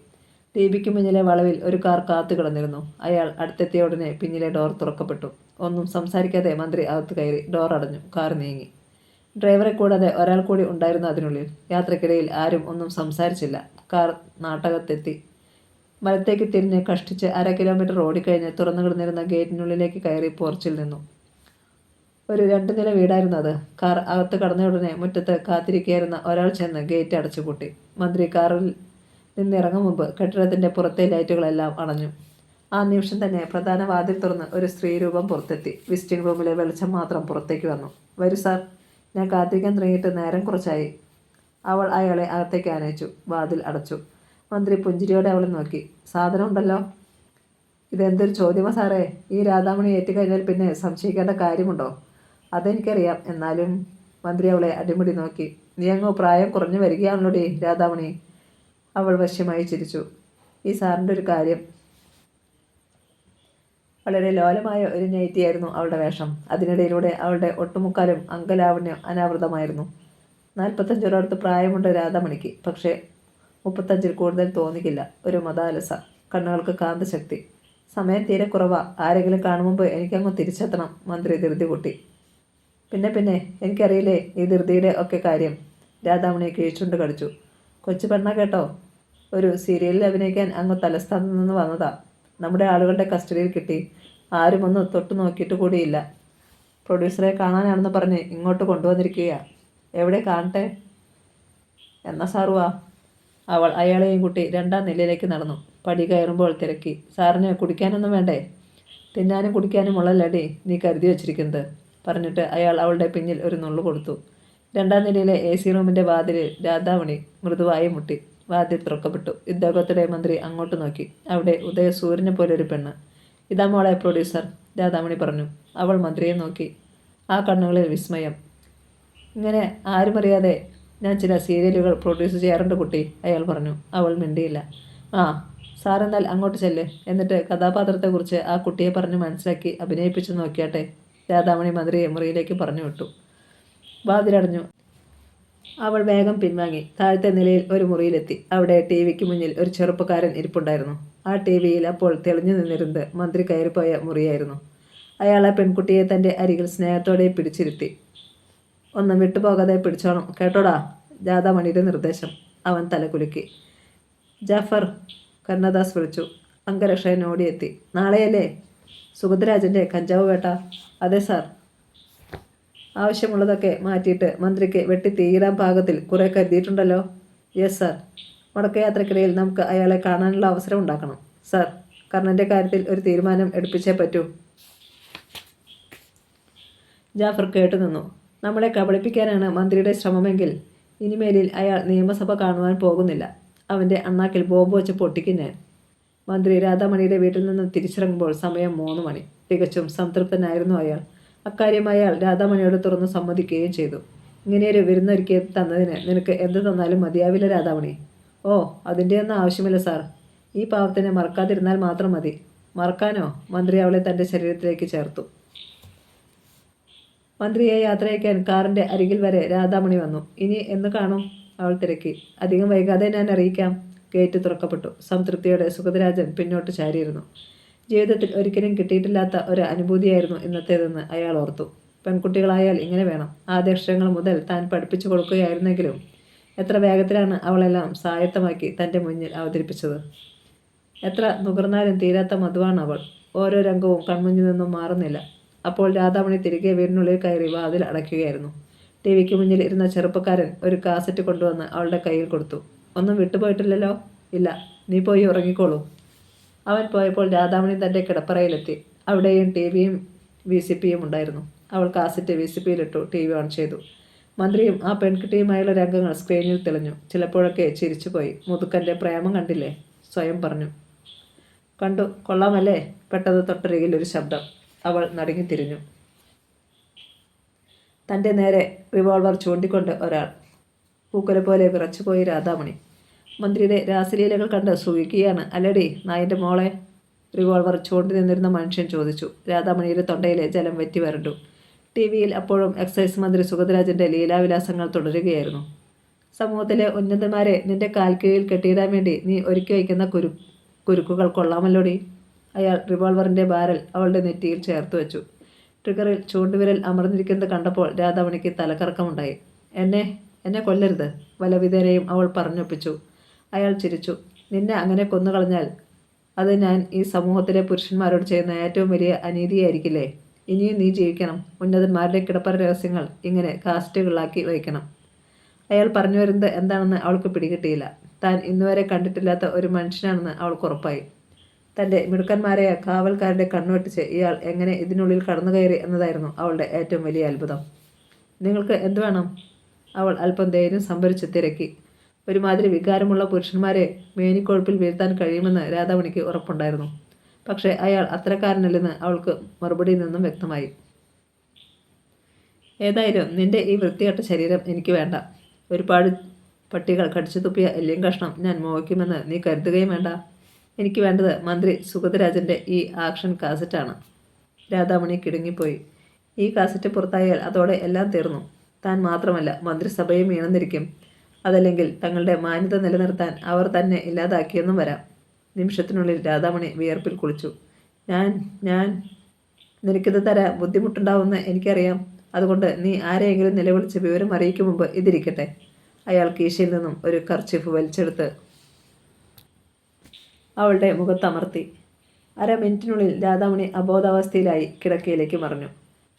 ടിബിക്ക് മുന്നിലെ വളവിൽ ഒരു കാർ കാത്തു കിടന്നിരുന്നു. അയാൾ അടുത്തെത്തിയ ഉടനെ പിന്നിലെ ഡോർ തുറക്കപ്പെട്ടു. ഒന്നും സംസാരിക്കാതെ മന്ത്രി അകത്ത് കയറി. ഡോർ അടഞ്ഞു. കാർ നീങ്ങി. ഡ്രൈവറെ കൂടാതെ ഒരാൾ കൂടി ഉണ്ടായിരുന്നു അതിനുള്ളിൽ. യാത്രക്കിടയിൽ ആരും ഒന്നും സംസാരിച്ചില്ല. കാർ നാട്ടകത്തെത്തി. വലത്തേക്ക് തിരിഞ്ഞ് കഷ്ടിച്ച് 1/2 കിലോമീറ്റർ ഓടിക്കഴിഞ്ഞ് തുറന്നു കിടന്നിരുന്ന ഗേറ്റിനുള്ളിലേക്ക് കയറി പോർച്ചിൽ നിന്നു. ഒരു 2 നില വീടായിരുന്നു അത്. കാർ അകത്ത് കടന്നയുടനെ മുറ്റത്ത് കാത്തിരിക്കുകയായിരുന്ന ഒരാൾ ചെന്ന് ഗേറ്റ് അടച്ചുപൂട്ടി. മന്ത്രി കാറിൽ നിന്നിറങ്ങും മുമ്പ് കെട്ടിടത്തിൻ്റെ പുറത്തെ ലൈറ്റുകളെല്ലാം അണഞ്ഞു. ആ നിമിഷം തന്നെ പ്രധാന വാതിൽ തുറന്ന് ഒരു സ്ത്രീരൂപം പുറത്തെത്തി. വിസിറ്റിംഗ് റൂമിലെ വെളിച്ചം മാത്രം പുറത്തേക്ക് വന്നു. "വരൂ സാർ, ഞാൻ കാത്തിരിക്കാൻ തുടങ്ങിയിട്ട് നേരം കുറച്ചായി." അവൾ അയാളെ അകത്തേക്ക് ആനയിച്ചു. വാതിൽ അടച്ചു. മന്ത്രി പുഞ്ചിരിയോടെ അവളെ നോക്കി. "സാധനം ഉണ്ടല്ലോ." "ഇതെന്തൊരു ചോദ്യമാ സാറേ? ഈ രാധാമണി ഏറ്റുകഴിഞ്ഞാൽ പിന്നെ സംശയിക്കേണ്ട കാര്യമുണ്ടോ?" "അതെനിക്കറിയാം. എന്നാലും..." മന്ത്രി അവളെ അടിമുടി നോക്കി. "നീ അങ്ങ് പ്രായം കുറഞ്ഞു വരികയാണല്ലോടി രാധാമണി." അവൾ വശ്യമായി ചിരിച്ചു. "ഈ സാറിൻ്റെ ഒരു കാര്യം..." വളരെ ലോലമായ ഒരു നൈറ്റിയായിരുന്നു അവളുടെ വേഷം. അതിനിടയിലൂടെ അവളുടെ ഒട്ടുമുക്കാലും അംഗലാവണ്യം അനാവൃതമായിരുന്നു. 45 പ്രായമുണ്ട് രാധാമണിക്ക്. പക്ഷേ 35-ൽ കൂടുതൽ തോന്നിക്കില്ല. ഒരു മദാലസ. കണ്ണുകൾക്ക് കാന്തശക്തി. "സമയം തീരെ കുറവാ. ആരെങ്കിലും കാണുമുമ്പ് എനിക്കങ്ങ് തിരിച്ചെത്തണം." മന്ത്രി ധൃതി കൂട്ടി. പിന്നെ എനിക്കറിയില്ലേ ഈ ധൃതിയുടെ ഒക്കെ കാര്യം." രാധാമണി കീഴ്ച്ചുണ്ട് കടിച്ചു. "കൊച്ചു പെണ്ണ കേട്ടോ. ഒരു സീരിയലിൽ അഭിനയിക്കാൻ അങ്ങ് തലസ്ഥാനത്ത് നിന്ന് വന്നതാ. നമ്മുടെ ആളുകളുടെ കസ്റ്റഡിയിൽ കിട്ടി. ആരും ഒന്ന് തൊട്ടു നോക്കിയിട്ട് കൂടിയില്ല. പ്രൊഡ്യൂസറെ കാണാനാണെന്ന് പറഞ്ഞ് ഇങ്ങോട്ട് കൊണ്ടുവന്നിരിക്കുകയാ." "എവിടെ കാണട്ടെ?" "എന്നാ സാറുവാ." അവൾ അയാളെയും കൂട്ടി 2ാം നിലയിലേക്ക് നടന്നു. പടി കയറുമ്പോൾ തിരക്കി. "സാറിന് കുടിക്കാനൊന്നും വേണ്ടേ?" "തിന്നാനും കുടിക്കാനും ഉള്ളല്ലടി നീ കരുതി വച്ചിരിക്കുന്നത്." പറഞ്ഞിട്ട് അയാൾ അവളുടെ പിന്നിൽ ഒരു നുള്ളു കൊടുത്തു. 2ാം നിലയിലെ AC റൂമിൻ്റെ വാതിലിൽ രാധാമണി മൃദുവായി മുട്ടി. വാതിൽ തുറക്കപ്പെട്ടു. ഉദ്യോഗത്തിലെ മന്ത്രി അങ്ങോട്ട് നോക്കി. അവിടെ ഉദയസൂര്യനെ പോലെ ഒരു പെണ്ണ്. "ഇതാ മോളെ പ്രൊഡ്യൂസർ." രാധാമണി പറഞ്ഞു. അവൾ മന്ത്രിയെ നോക്കി. ആ കണ്ണുകളിൽ വിസ്മയം. "ഇങ്ങനെ ആരുമറിയാതെ ഞാൻ ചില സീരിയലുകൾ പ്രൊഡ്യൂസ് ചെയ്യാറുണ്ട് കുട്ടി." അയാൾ പറഞ്ഞു. അവൾ മിണ്ടിയില്ല. "ആ, സാറെന്നാൽ അങ്ങോട്ട് ചെല്ല്. എന്നിട്ട് കഥാപാത്രത്തെക്കുറിച്ച് ആ കുട്ടിയെ പറഞ്ഞ് മനസ്സിലാക്കി അഭിനയിപ്പിച്ചു നോക്കിയാട്ടെ." രാധാമണി മന്ത്രിയെ മുറിയിലേക്ക് പറഞ്ഞു വിട്ടു. വാതിലടഞ്ഞു. അവൾ വേഗം പിൻവാങ്ങി. താഴത്തെ നിലയിൽ ഒരു മുറിയിലെത്തി. അവിടെ TVക്ക് മുന്നിൽ ഒരു ചെറുപ്പക്കാരൻ ഇരിപ്പുണ്ടായിരുന്നു. ആ TVയിൽ അപ്പോൾ തെളിഞ്ഞു നിന്നിരുന്നത് മന്ത്രി കയറിപ്പോയ മുറിയായിരുന്നു. അയാൾ ആ പെൺകുട്ടിയെ തൻ്റെ അരികിൽ സ്നേഹത്തോടെ പിടിച്ചിരുത്തി. "ഒന്നും വിട്ടുപോകാതെ പിടിച്ചോണം കേട്ടോടാ." രാധാമണിയുടെ നിർദ്ദേശം. അവൻ തലകുലുക്കി. "ജാഫർ," കരുണദാസ് വിളിച്ചു. അംഗരക്ഷകൻ ഓടിയെത്തി. "നാളെയല്ലേ സുഗതരാജൻ്റെ കഞ്ചാവ് വേട്ട?" "അതെ സാർ." "ആവശ്യമുള്ളതൊക്കെ മാറ്റിയിട്ട് മന്ത്രിക്ക് വെട്ടി തീയിടാൻ പാകത്തിൽ കുറെ കരുതിയിട്ടുണ്ടല്ലോ?" "Yes sir." "മടക്കയാത്രക്കിടയിൽ നമുക്ക് അയാളെ കാണാനുള്ള അവസരം ഉണ്ടാക്കണം." "സാർ, കർണൻ്റെ കാര്യത്തിൽ ഒരു തീരുമാനം എടുപ്പിച്ചേ പറ്റൂ." ജാഫർ കേട്ടുനിന്നു. "നമ്മളെ കബളിപ്പിക്കാനാണ് മന്ത്രിയുടെ ശ്രമമെങ്കിൽ ഇനിമേലിൽ അയാൾ നിയമസഭ കാണുവാൻ പോകുന്നില്ല. അവൻ്റെ അണ്ണാക്കിൽ ബോംബ് വെച്ച് പൊട്ടിക്കും ഞാൻ." മന്ത്രി രാധാമണിയുടെ വീട്ടിൽ നിന്ന് തിരിച്ചിറങ്ങുമ്പോൾ സമയം 3 മണി. തികച്ചും സംതൃപ്തനായിരുന്നു അയാൾ. അക്കാര്യം അയാൾ രാധാമണിയോട് തുറന്നു സമ്മതിക്കുകയും ചെയ്തു. "ഇങ്ങനെയൊരു വിരുന്നൊരുക്കി തന്നതിന് നിനക്ക് എന്ത് തന്നാലും മതിയാവില്ല രാധാമണി." "ഓ, അതിൻ്റെയൊന്നും ആവശ്യമില്ല സാർ. ഈ പാവത്തിനെ മറക്കാതിരുന്നാൽ മാത്രം മതി." "മറക്കാനോ?" മന്ത്രി അവളെ തൻ്റെ ശരീരത്തിലേക്ക് ചേർത്തു. മന്ത്രിയെ യാത്രയക്കാൻ കാറിൻ്റെ അരികിൽ വരെ രാധാമണി വന്നു. "ഇനി എന്ന് കാണും?" അവൾ തിരക്കി. "അധികം വൈകാതെ ഞാൻ അറിയിക്കാം." ഗേറ്റ് തുറക്കപ്പെട്ടു. സംതൃപ്തിയോടെ സുഗതരാജൻ പിന്നോട്ട് ചാരിയിരുന്നു. ജീവിതത്തിൽ ഒരിക്കലും കിട്ടിയിട്ടില്ലാത്ത ഒരു അനുഭൂതിയായിരുന്നു ഇന്നത്തേതെന്ന് അയാൾ ഓർത്തു. പെൺകുട്ടികളായാൽ ഇങ്ങനെ വേണം. ആദ്യാക്ഷരങ്ങൾ മുതൽ താൻ പഠിപ്പിച്ചു കൊടുക്കുകയായിരുന്നെങ്കിലും എത്ര വേഗത്തിലാണ് അവളെല്ലാം സ്വായത്തമാക്കി തൻ്റെ മുന്നിൽ അവതരിപ്പിച്ചത്. എത്ര നുകർന്നാലും തീരാത്ത മധുവാണ് അവൾ. ഓരോ രംഗവും കൺമുന്നിൽ നിന്നും മാറുന്നില്ല. അപ്പോൾ രാധാമണി തിരികെ വീടിനുള്ളിൽ കയറി വാതിൽ അടയ്ക്കുകയായിരുന്നു. ടി വിക്ക് മുന്നിൽ ഇരുന്ന ചെറുപ്പക്കാരൻ ഒരു കാസറ്റ് കൊണ്ടുവന്ന് അവളുടെ കയ്യിൽ കൊടുത്തു. ഒന്നും വിട്ടുപോയിട്ടില്ലല്ലോ? ഇല്ല, നീ പോയി ഉറങ്ങിക്കോളൂ. അവൻ പോയപ്പോൾ രാധാമണി തൻ്റെ കിടപ്പറയിലെത്തി. അവിടെയും ടി വിയും VCPയും ഉണ്ടായിരുന്നു. അവൾ കാസറ്റ് VCPയിലിട്ടു, TV ഓൺ ചെയ്തു. മന്ത്രിയും ആ പെൺകുട്ടിയുമായുള്ള രംഗങ്ങൾ സ്ക്രീനിൽ തെളിഞ്ഞു. ചിലപ്പോഴൊക്കെ ചിരിച്ചുപോയി. മുതുക്കൻ്റെ പ്രേമം കണ്ടില്ലേ? സ്വയം പറഞ്ഞു. കണ്ടു, കൊള്ളാമല്ലേ? പെട്ടെന്ന് തൊട്ടരികിൽ ഒരു ശബ്ദം. അവൾ നടുങ്ങിത്തിരിഞ്ഞു. തൻ്റെ നേരെ റിവോൾവർ ചൂണ്ടിക്കൊണ്ട് ഒരാൾ. പൂക്കുല പോലെ വിറച്ചുപോയി രാധാമണി. മന്ത്രിയുടെ രാസലീലകൾ കണ്ട് സുഖിക്കുകയാണ് അല്ലടി നായൻ്റെ മോളെ? റിവോൾവർ ചൂണ്ടി നിന്നിരുന്ന മനുഷ്യൻ ചോദിച്ചു. രാധാമണിയുടെ തൊണ്ടയിലെ ജലം വെറ്റി വരണ്ടു. TV-യിൽ അപ്പോഴും എക്സൈസ് മന്ത്രി സുഗതരാജൻ്റെ ലീലാവിലാസങ്ങൾ തുടരുകയായിരുന്നു. സമൂഹത്തിലെ ഉന്നതന്മാരെ നിന്റെ കാൽക്കീഴിൽ കെട്ടിയിടാൻ വേണ്ടി നീ ഒരുക്കി വയ്ക്കുന്ന കുരുക്കുകൾ കൊള്ളാമല്ലോടി. അയാൾ റിവോൾവറിൻ്റെ ബാരൽ അവളുടെ നെറ്റിയിൽ ചേർത്ത് വെച്ചു. ട്രിഗറിൽ ചൂണ്ടുവിരൽ അമർന്നിരിക്കുന്നത് കണ്ടപ്പോൾ രാധാമണിക്ക് തലക്കറക്കമുണ്ടായി. എന്നെ കൊല്ലരുത്, വലവിധേനയും അവൾ പറഞ്ഞൊപ്പിച്ചു. അയാൾ ചിരിച്ചു. നിന്നെ അങ്ങനെ കൊന്നുകളഞ്ഞാൽ അത് ഞാൻ ഈ സമൂഹത്തിലെ പുരുഷന്മാരോട് ചെയ്യുന്ന ഏറ്റവും വലിയ അനീതിയായിരിക്കില്ലേ? ഇനിയും നീ ജീവിക്കണം. ഉന്നതന്മാരുടെ കിടപ്പറ രഹസ്യങ്ങൾ ഇങ്ങനെ കാസറ്റുകളിലാക്കി വയ്ക്കണം. അയാൾ പറഞ്ഞു വരുന്നത് എന്താണെന്ന് അവൾക്ക് പിടികിട്ടിയില്ല. താൻ ഇന്നുവരെ കണ്ടിട്ടില്ലാത്ത ഒരു മനുഷ്യനാണെന്ന് അവൾക്ക് ഉറപ്പായി. തൻ്റെ മിടുക്കന്മാരായ കാവൽക്കാരുടെ കണ്ണുവെട്ടിച്ച് ഇയാൾ എങ്ങനെ ഇതിനുള്ളിൽ കടന്നു കയറി എന്നതായിരുന്നു അവളുടെ ഏറ്റവും വലിയ അത്ഭുതം. നിങ്ങൾക്ക് എന്തു വേണം? അവൾ അല്പം ധൈര്യം സംഭരിച്ച് തിരക്കി. ഒരുമാതിരി വികാരമുള്ള പുരുഷന്മാരെ മേനിക്കൊഴുപ്പിൽ വീഴ്ത്താൻ കഴിയുമെന്ന് രാധാമണിക്ക് ഉറപ്പുണ്ടായിരുന്നു. പക്ഷേ അയാൾ അത്തരക്കാരനല്ലെന്ന് അവൾക്ക് മറുപടിയിൽ നിന്നും വ്യക്തമായി. ഏതായാലും നിന്റെ ഈ വൃത്തികെട്ട ശരീരം എനിക്ക് വേണ്ട. ഒരുപാട് പട്ടികൾ കടിച്ചു തുപ്പിയ എല്ലിൻ കഷ്ണം ഞാൻ മോഹിക്കുമെന്ന് നീ കരുതുകയും വേണ്ട. എനിക്ക് വേണ്ടത് മന്ത്രി സുഗതരാജൻ്റെ ഈ ആക്ഷൻ കാസറ്റാണ്. രാധാമണി കിടുങ്ങിപ്പോയി. ഈ കാസറ്റ് പുറത്തായാൽ അതോടെ എല്ലാം തീർന്നു. താൻ മാത്രമല്ല, മന്ത്രിസഭയും വീണെന്നിരിക്കും. അതല്ലെങ്കിൽ തങ്ങളുടെ മാന്യത നിലനിർത്താൻ അവർ തന്നെ ഇല്ലാതാക്കിയെന്നും വരാം. നിമിഷത്തിനുള്ളിൽ രാധാമണി വിയർപ്പിൽ കുളിച്ചു. ഞാൻ നിനക്കിത് തരാൻ ബുദ്ധിമുട്ടുണ്ടാവുമെന്ന് എനിക്കറിയാം. അതുകൊണ്ട് നീ ആരെയെങ്കിലും നിലവിളിച്ച് വിവരം അറിയിക്കും മുമ്പ് ഇതിരിക്കട്ടെ. അയാൾ കീശയിൽ നിന്നും ഒരു കർച്ചീഫ് വലിച്ചെടുത്ത് അവളുടെ മുഖത്തമർത്തി. 1/2 മിനിറ്റിനുള്ളിൽ രാധാമണി അബോധാവസ്ഥയിലായി കിടക്കയിലേക്ക് മറിഞ്ഞു.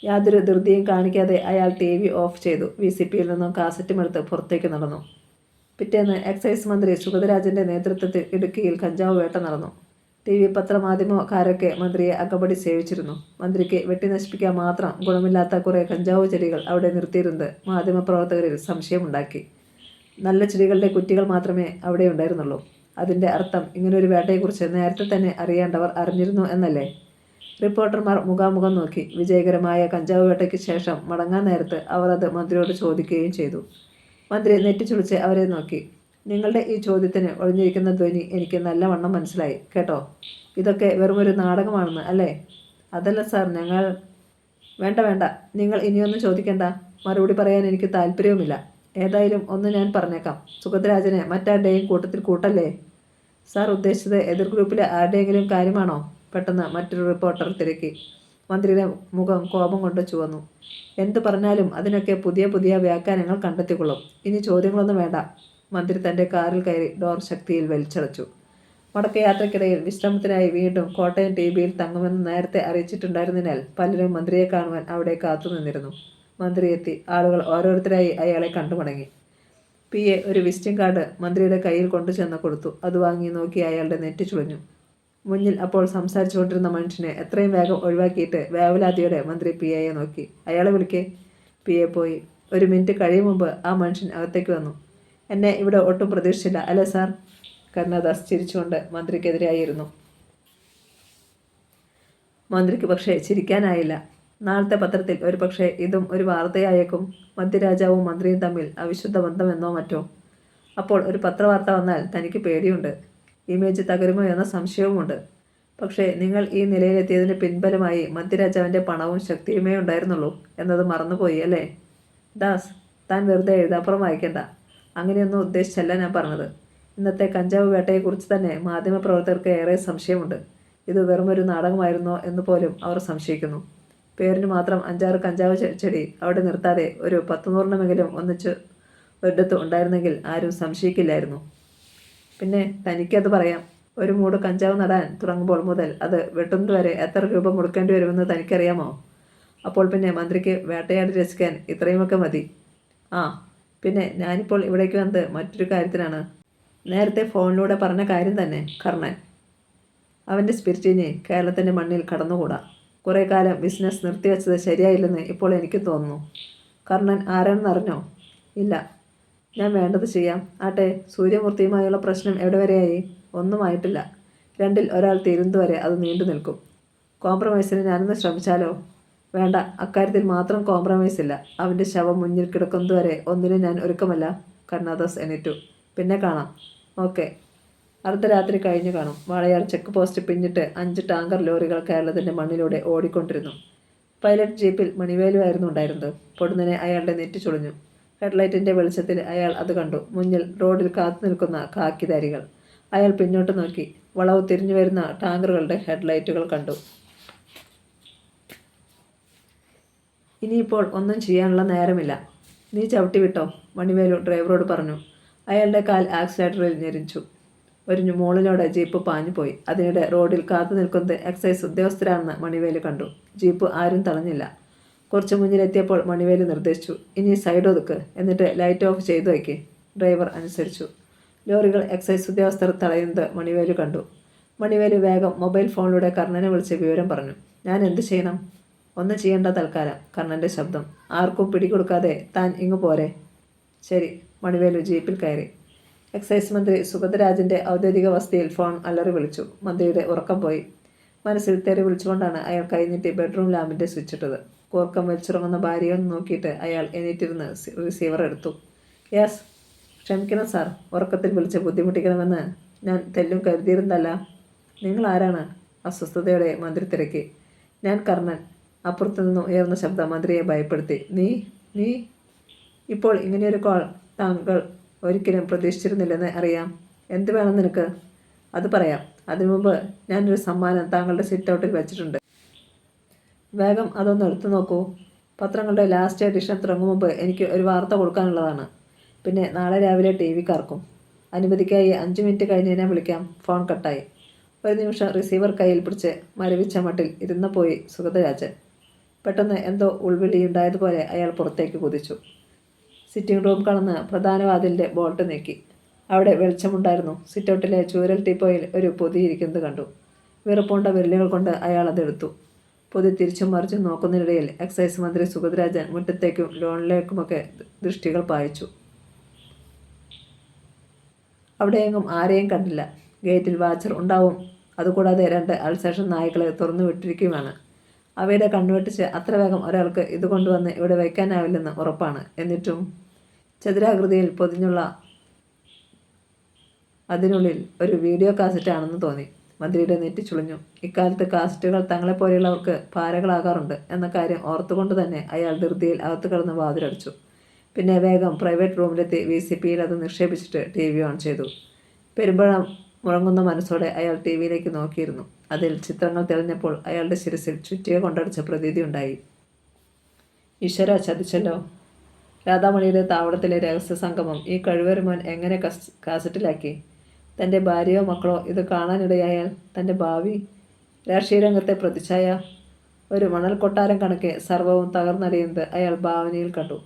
യാതൊരു ധൃതിയും കാണിക്കാതെ അയാൾ TV ഓഫ് ചെയ്തു. VCPയിൽ നിന്നും കാസറ്റുമെടുത്ത് പുറത്തേക്ക് നടന്നു. പിറ്റേന്ന് എക്സൈസ് മന്ത്രി സുഗതരാജൻ്റെ നേതൃത്വത്തിൽ ഇടുക്കിയിൽ കഞ്ചാവ് വേട്ട നടന്നു. TV പത്രമാധ്യമക്കാരൊക്കെ മന്ത്രിയെ അകമ്പടി സേവിച്ചിരുന്നു. മന്ത്രിക്ക് വെട്ടിനശിപ്പിക്കാൻ മാത്രം ഗുണമില്ലാത്ത കുറേ കഞ്ചാവ് ചെടികൾ അവിടെ നിർത്തിയിരുന്നത് മാധ്യമപ്രവർത്തകരിൽ സംശയമുണ്ടാക്കി. നല്ല ചെടികളുടെ കുറ്റികൾ മാത്രമേ അവിടെ ഉണ്ടായിരുന്നുള്ളൂ. അതിൻ്റെ അർത്ഥം ഇങ്ങനൊരു വേട്ടയെക്കുറിച്ച് നേരത്തെ തന്നെ അറിയേണ്ടവർ അറിഞ്ഞിരുന്നു എന്നല്ലേ? റിപ്പോർട്ടർമാർ മുഖാമുഖം നോക്കി. വിജയകരമായ കഞ്ചാവ് വേട്ടയ്ക്ക് ശേഷം മടങ്ങാൻ നേരത്ത് അവർ അത് മന്ത്രിയോട് ചോദിക്കുകയും ചെയ്തു. മന്ത്രി നെറ്റിച്ചുളിച്ച് അവരെ നോക്കി. നിങ്ങളുടെ ഈ ചോദ്യത്തിന് ഒളിഞ്ഞിരിക്കുന്ന ധ്വനി എനിക്ക് നല്ലവണ്ണം മനസ്സിലായി കേട്ടോ. ഇതൊക്കെ വെറുമൊരു നാടകമാണെന്ന് അല്ലേ? അതല്ല സാർ, ഞങ്ങൾ... വേണ്ട, നിങ്ങൾ ഇനിയൊന്നും ചോദിക്കേണ്ട. മറുപടി പറയാൻ എനിക്ക് താല്പര്യവുമില്ല. ഏതായാലും ഒന്ന് ഞാൻ പറഞ്ഞേക്കാം. സുഗതരാജനെ മറ്റാരുടെയും കൂട്ടത്തിൽ കൂട്ടല്ലേ? സാർ ഉദ്ദേശിച്ചത് എതിർ ഗ്രൂപ്പിലെ ആരുടെയെങ്കിലും കാര്യമാണോ? പെട്ടെന്ന് മറ്റൊരു റിപ്പോർട്ടർ തിരക്കി. മന്ത്രിയുടെ മുഖം കോപം കൊണ്ട് ചുവന്നു. എന്തു പറഞ്ഞാലും അതിനൊക്കെ പുതിയ വ്യാഖ്യാനങ്ങൾ കണ്ടെത്തിക്കൊള്ളും. ഇനി ചോദ്യങ്ങളൊന്നും വേണ്ട. മന്ത്രി തൻ്റെ കാറിൽ കയറി ഡോർ ശക്തിയിൽ വലിച്ചടച്ചു. മടക്കയാത്രയ്ക്കിടയിൽ വിശ്രമത്തിനായി വീണ്ടും കോട്ടയം TB-യിൽ തങ്ങുമെന്ന് നേരത്തെ അറിയിച്ചിട്ടുണ്ടായിരുന്നതിനാൽ പലരും മന്ത്രിയെ കാണുവാൻ അവിടെ കാത്തുനിന്നിരുന്നു. മന്ത്രി എത്തി. ആളുകൾ ഓരോരുത്തരായി അയാളെ കണ്ടുമടങ്ങി. PA ഒരു വിസിറ്റിംഗ് കാർഡ് മന്ത്രിയുടെ കയ്യിൽ കൊണ്ടുചെന്ന് കൊടുത്തു. അത് വാങ്ങി നോക്കി അയാളുടെ നെറ്റി ചുളിഞ്ഞു. മുന്നിൽ അപ്പോൾ സംസാരിച്ചുകൊണ്ടിരുന്ന മനുഷ്യനെ എത്രയും വേഗം ഒഴിവാക്കിയിട്ട് വേവലാതിയോടെ മന്ത്രി PAയെ നോക്കി. അയാളെ വിളിക്കേ. PA പോയി. 1 മിനിറ്റ് കഴിയും മുമ്പ് ആ മനുഷ്യൻ അകത്തേക്ക് വന്നു. എന്നെ ഇവിടെ ഒട്ടും പ്രതീക്ഷിച്ചില്ല അല്ലേ സാർ? കരുണാദാസ് ചിരിച്ചുകൊണ്ട് മന്ത്രിക്കെതിരായിരുന്നു. മന്ത്രിക്ക് പക്ഷേ ചിരിക്കാനായില്ല. നാളത്തെ പത്രത്തിൽ ഒരു പക്ഷേ ഇതും ഒരു വാർത്തയായേക്കും. മധ്യരാജാവും മന്ത്രിയും തമ്മിൽ അവിശുദ്ധ ബന്ധമെന്നോ മറ്റോ. അപ്പോൾ ഒരു പത്രവാർത്ത വന്നാൽ തനിക്ക് പേടിയുണ്ട്. ഇമേജ് തകരുമോ എന്ന സംശയവുമുണ്ട്. പക്ഷേ നിങ്ങൾ ഈ നിലയിലെത്തിയതിന് പിൻബലമായി മധ്യരാജാവിൻ്റെ പണവും ശക്തിയുമേ ഉണ്ടായിരുന്നുള്ളൂ എന്നത് മറന്നുപോയി അല്ലേ? ദാസ്, താൻ വെറുതെ എഴുതാപ്പുറം വായിക്കേണ്ട. അങ്ങനെയൊന്നും ഉദ്ദേശിച്ചല്ല ഞാൻ പറഞ്ഞത്. ഇന്നത്തെ കഞ്ചാവ് വേട്ടയെക്കുറിച്ച് തന്നെ മാധ്യമപ്രവർത്തകർക്ക് ഏറെ സംശയമുണ്ട്. ഇത് വെറുമൊരു നാടകമായിരുന്നോ എന്ന് പോലും അവർ സംശയിക്കുന്നു. പേരിന് മാത്രം 5-6 കഞ്ചാവ് ചെടി അവിടെ നിർത്താതെ ഒരു 10-100 ഒന്നിച്ച് ഒരിടത്ത് ഉണ്ടായിരുന്നെങ്കിൽ ആരും സംശയിക്കില്ലായിരുന്നു. പിന്നെ തനിക്കത് പറയാം. ഒരു മൂട് കഞ്ചാവ് നടാൻ തുടങ്ങുമ്പോൾ മുതൽ അത് വെട്ടുന്നതുവരെ എത്ര രൂപ മുടക്കേണ്ടി വരുമെന്ന് തനിക്കറിയാമോ? അപ്പോൾ പിന്നെ മന്ത്രിക്ക് വേട്ടയാടി രസിക്കാൻ ഇത്രയുമൊക്കെ മതി. ആ പിന്നെ ഞാനിപ്പോൾ ഇവിടേക്ക് വന്നത് മറ്റൊരു കാര്യത്തിനാണ്. നേരത്തെ ഫോണിലൂടെ പറഞ്ഞ കാര്യം തന്നെ കർണൻ. അവൻ്റെ സ്പിരിറ്റിനെ കേരളത്തിൻ്റെ മണ്ണിൽ കടന്നുകൂടാ. കുറേ കാലം ബിസിനസ് നിർത്തിവെച്ചത് ശരിയായില്ലെന്ന് ഇപ്പോൾ എനിക്ക് തോന്നുന്നു. കർണൻ ആരാണെന്നറിഞ്ഞോ? ഇല്ല. ഞാൻ വേണ്ടത് ചെയ്യാം. ആട്ടെ, സൂര്യമൂർത്തിയുമായുള്ള പ്രശ്നം എവിടെ വരെയായി? ഒന്നുമായിട്ടില്ല. രണ്ടിൽ ഒരാൾ തീരുന്നതുവരെ അത് നീണ്ടു നിൽക്കും. കോംപ്രമൈസിന് ഞാനൊന്ന് ശ്രമിച്ചാലോ? വേണ്ട, അക്കാര്യത്തിൽ മാത്രം കോംപ്രമൈസ് ഇല്ല. അവൻ്റെ ശവം മുന്നിൽ കിടക്കുന്നതുവരെ ഒന്നിനും ഞാൻ ഒരുക്കമല്ല. കരുണാദാസ് എണീറ്റു. പിന്നെ കാണാം. ഓക്കെ. അർദ്ധരാത്രി കഴിഞ്ഞു കാണും. വാളയാർ ചെക്ക് പോസ്റ്റ് പിന്നിട്ട് 5 ടാങ്കർ ലോറികൾ കേരളത്തിൻ്റെ മണ്ണിലൂടെ ഓടിക്കൊണ്ടിരുന്നു. പൈലറ്റ് ജീപ്പിൽ മണിവേലുവായിരുന്നു ഉണ്ടായിരുന്നത്. പൊടുന്നനെ അയാളുടെ നെറ്റി ചുളിഞ്ഞു. ഹെഡ്ലൈറ്റിൻ്റെ വെളിച്ചത്തിൽ അയാൾ അത് കണ്ടു. മുന്നിൽ റോഡിൽ കാത്തു നിൽക്കുന്ന കാക്കിധാരികൾ. അയാൾ പിന്നോട്ട് നോക്കി. വളവ് തിരിഞ്ഞു വരുന്ന ടാങ്കറുകളുടെ ഹെഡ്ലൈറ്റുകൾ കണ്ടു. ഇനിയിപ്പോൾ ഒന്നും ചെയ്യാനുള്ള നേരമില്ല. നീ ചവിട്ടി വിട്ടോ, മണിവേലു ഡ്രൈവറോട് പറഞ്ഞു. അയാളുടെ കാൽ ആക്സിലേറ്ററിൽ ഞെരിച്ചു. ഒരു മോളിലൂടെ ജീപ്പ് പാഞ്ഞുപോയി. അതിനിടെ റോഡിൽ കാത്തു നിൽക്കുന്നത് എക്സൈസ് ഉദ്യോഗസ്ഥരാണെന്ന് മണിവേലു കണ്ടു. ജീപ്പ് ആരും തടഞ്ഞില്ല. കുറച്ച് മുന്നിലെത്തിയപ്പോൾ മണിവേലു നിർദ്ദേശിച്ചു, ഇനി സൈഡ് ഒതുക്ക്, എന്നിട്ട് ലൈറ്റ് ഓഫ് ചെയ്തു വയ്ക്ക്. ഡ്രൈവർ അനുസരിച്ചു. ലോറികൾ എക്സൈസ് ഉദ്യോഗസ്ഥർ തടയുന്നത് മണിവേലു കണ്ടു. മണിവേലു വേഗം മൊബൈൽ ഫോണിലൂടെ കർണനെ വിളിച്ച് വിവരം പറഞ്ഞു. ഞാൻ എന്ത് ചെയ്യണം? ഒന്നും ചെയ്യേണ്ട തൽക്കാലം. കർണൻ്റെ ശബ്ദം. ആർക്കും പിടികൊടുക്കാതെ താൻ ഇങ്ങു പോരെ? ശരി. മണിവേലു ജീപ്പിൽ കയറി. എക്സൈസ് മന്ത്രി സുഗതരാജൻ്റെ ഔദ്യോഗിക വസതിയിൽ ഫോൺ അലറി വിളിച്ചു. മന്ത്രിയുടെ ഉറക്കം പോയി. മനസ്സിൽ തെറി വിളിച്ചുകൊണ്ടാണ് അയാൾ കൈനീട്ടി ബെഡ്റൂം ലാമ്പിൻ്റെ സ്വിച്ച് ഇട്ടത്. കൂർക്കം വലിച്ചുറങ്ങുന്ന ഭാര്യയൊന്ന് നോക്കിയിട്ട് അയാൾ എണീറ്റിരുന്ന് റിസീവർ എടുത്തു. യെസ്. ക്ഷമിക്കണം സാർ, ഉറക്കത്തിൽ വിളിച്ച് ബുദ്ധിമുട്ടിക്കണമെന്ന് ഞാൻ തെല്ലും കരുതിയിരുന്നല്ല. നിങ്ങൾ ആരാണ്? അസ്വസ്ഥതയോടെ മന്ത്രി തിരക്കി. ഞാൻ കർണൻ. അപ്പുറത്തു നിന്നും ഉയർന്ന ശബ്ദം മന്ത്രിയെ ഭയപ്പെടുത്തി. നീ ഇപ്പോൾ ഇങ്ങനെയൊരു കോൾ താങ്കൾ ഒരിക്കലും പ്രതീക്ഷിച്ചിരുന്നില്ലെന്ന് അറിയാം. എന്ത് വേണം നിനക്ക്? അത് പറയാം. അതിനു മുമ്പ് ഞാനൊരു സമ്മാനം താങ്കളുടെ സിറ്റ് ഔട്ടിൽ വെച്ചിട്ടുണ്ട്. വേഗം അതൊന്ന് എടുത്തു നോക്കൂ. പത്രങ്ങളുടെ ലാസ്റ്റ് എഡിഷൻ തുടങ്ങും മുമ്പ് എനിക്ക് ഒരു വാർത്ത കൊടുക്കാനുള്ളതാണ്. പിന്നെ നാളെ രാവിലെ ടി വിക്കാർക്കും. അനുമതിക്കായി 5 മിനിറ്റ് കഴിഞ്ഞ് വിളിക്കാം. ഫോൺ കട്ടായി. ഒരു നിമിഷം റിസീവർ കയ്യിൽ പിടിച്ച് മരവിച്ച മട്ടിൽ ഇരുന്ന പോയി സുഗതരാജൻ. പെട്ടെന്ന് എന്തോ ഉൾവിളിയുണ്ടായതുപോലെ അയാൾ പുറത്തേക്ക് കുതിച്ചു. സിറ്റിംഗ് റൂം കടന്ന് പ്രധാന വാതിലിൻ്റെ ബോൾട്ട് നീക്കി. അവിടെ വെളിച്ചമുണ്ടായിരുന്നു. സിറ്റൗട്ടിലെ ചൂരൽ ടീപ്പോയിൽ ഒരു പൊതി ഇരിക്കുന്നത് കണ്ടു. വിറപ്പുണ്ട വിരലുകൾ കൊണ്ട് അയാൾ അതെടുത്തു. പൊതി തിരിച്ചും മറിച്ചും നോക്കുന്നതിനിടയിൽ എക്സൈസ് മന്ത്രി സുഗതരാജൻ മുറ്റത്തേക്കും ലോണിലേക്കുമൊക്കെ ദൃഷ്ടികൾ പായിച്ചു. അവിടെയെങ്ങും ആരെയും കണ്ടില്ല. ഗേറ്റിൽ വാച്ചർ ഉണ്ടാവും. അതുകൂടാതെ 2 അൾസേഷൻ നായ്ക്കളെ തുറന്നു വിട്ടിരിക്കുകയാണ്. അവയുടെ കണ്ണുവെട്ടിച്ച് അത്ര വേഗം ഒരാൾക്ക് ഇത് കൊണ്ടുവന്ന് ഇവിടെ വയ്ക്കാനാവില്ലെന്ന് ഉറപ്പാണ്. എന്നിട്ടും ചതുരാകൃതിയിൽ പൊതിഞ്ഞുള്ള അതിനുള്ളിൽ ഒരു വീഡിയോ കാസറ്റ് ആണെന്ന് തോന്നി. മന്ത്രിയുടെ നെറ്റി ചുളിഞ്ഞു. ഇക്കാലത്ത് കാസറ്റുകൾ തങ്ങളെപ്പോലെയുള്ളവർക്ക് പാരകളാകാറുണ്ട് എന്ന കാര്യം ഓർത്തുകൊണ്ട് തന്നെ അയാൾ ധൃതിയിൽ അകത്ത് കിടന്ന് വാതിലടച്ചു. പിന്നെ വേഗം പ്രൈവറ്റ് റൂമിലെത്തി VCPയിൽ അത് നിക്ഷേപിച്ചിട്ട് TV ഓൺ ചെയ്തു. പെരുമ്പഴം മുഴങ്ങുന്ന മനസ്സോടെ അയാൾ TV-യിലേക്ക് നോക്കിയിരുന്നു. അതിൽ ചിത്രങ്ങൾ തെളിഞ്ഞപ്പോൾ അയാളുടെ ശിരസിൽ ചുറ്റിക കൊണ്ടടിച്ച പ്രതീതി ഉണ്ടായി. ഈശ്വര, ചതിച്ചല്ലോ. രാധാമണിയുടെ താവളത്തിലെ രഹസ്യ സംഗമം ഈ കഴിവേറുമോൻ എങ്ങനെ കാസറ്റിലാക്കി? തൻ്റെ ഭാര്യയോ മക്കളോ ഇത് കാണാനിടയായാൽ തൻ്റെ ഭാവി രാഷ്ട്രീയ രംഗത്തെ പ്രതിച്ഛായ ഒരു മണൽ കൊട്ടാരം കണക്കെ സർവവും തകർന്നടിയുന്നത് അയാൾ ഭാവനയിൽ കണ്ടു.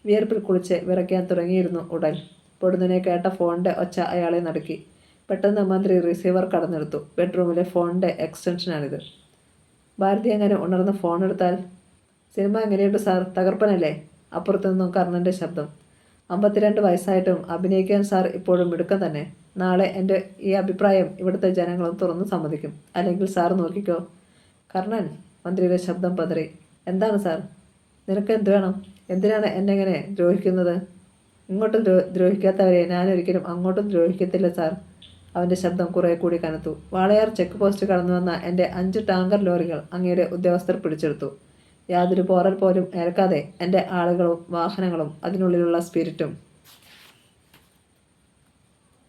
വിയർപ്പിൽ കുളിച്ച് വിറയ്ക്കാൻ തുടങ്ങിയിരുന്നു ഉടൻ. പൊടുന്നനെ കേട്ട ഫോണിൻ്റെ ഒച്ച അയാളെ നടുക്കി. പെട്ടെന്ന് മന്ത്രി റിസീവർ കടന്നെടുത്തു. ബെഡ്റൂമിലെ ഫോണിൻ്റെ എക്സ്റ്റൻഷനാണിത്. ഭാരതി അങ്ങനെ ഉണർന്ന് ഫോൺ എടുത്താൽ? സിനിമ എങ്ങനെയുണ്ട് സാർ? തകർപ്പനല്ലേ? അപ്പുറത്തു നിന്നും കർണൻ്റെ ശബ്ദം. 52 വയസ്സായിട്ടും അഭിനയിക്കാൻ സാർ ഇപ്പോഴും മിടുക്കം തന്നെ. നാളെ എൻ്റെ ഈ അഭിപ്രായം ഇവിടുത്തെ ജനങ്ങളും തുറന്നു സമ്മതിക്കും. അല്ലെങ്കിൽ സാർ നോക്കിക്കോ. കർണൻ, മന്ത്രിയുടെ ശബ്ദം പതറി. എന്താണ് സാർ? നിനക്ക് എന്ത് വേണം? എന്തിനാണ് എന്നെ ഇങ്ങനെ ദ്രോഹിക്കുന്നത്? ഇങ്ങോട്ടും ദ്രോഹിക്കാത്തവരെ ഞാനൊരിക്കലും അങ്ങോട്ടും ദ്രോഹിക്കത്തില്ല സാർ. അവൻ്റെ ശബ്ദം കുറെ കൂടി കനത്തു. വാളയാർ ചെക്ക് പോസ്റ്റ് കടന്നു വന്ന എൻ്റെ 5 ടാങ്കർ ലോറികൾ അങ്ങയുടെ ഉദ്യോഗസ്ഥർ പിടിച്ചെടുത്തു. യാതൊരു പോറൽ പോലും ഏൽക്കാതെ എൻ്റെ ആളുകളും വാഹനങ്ങളും അതിനുള്ളിലുള്ള സ്പിരിറ്റും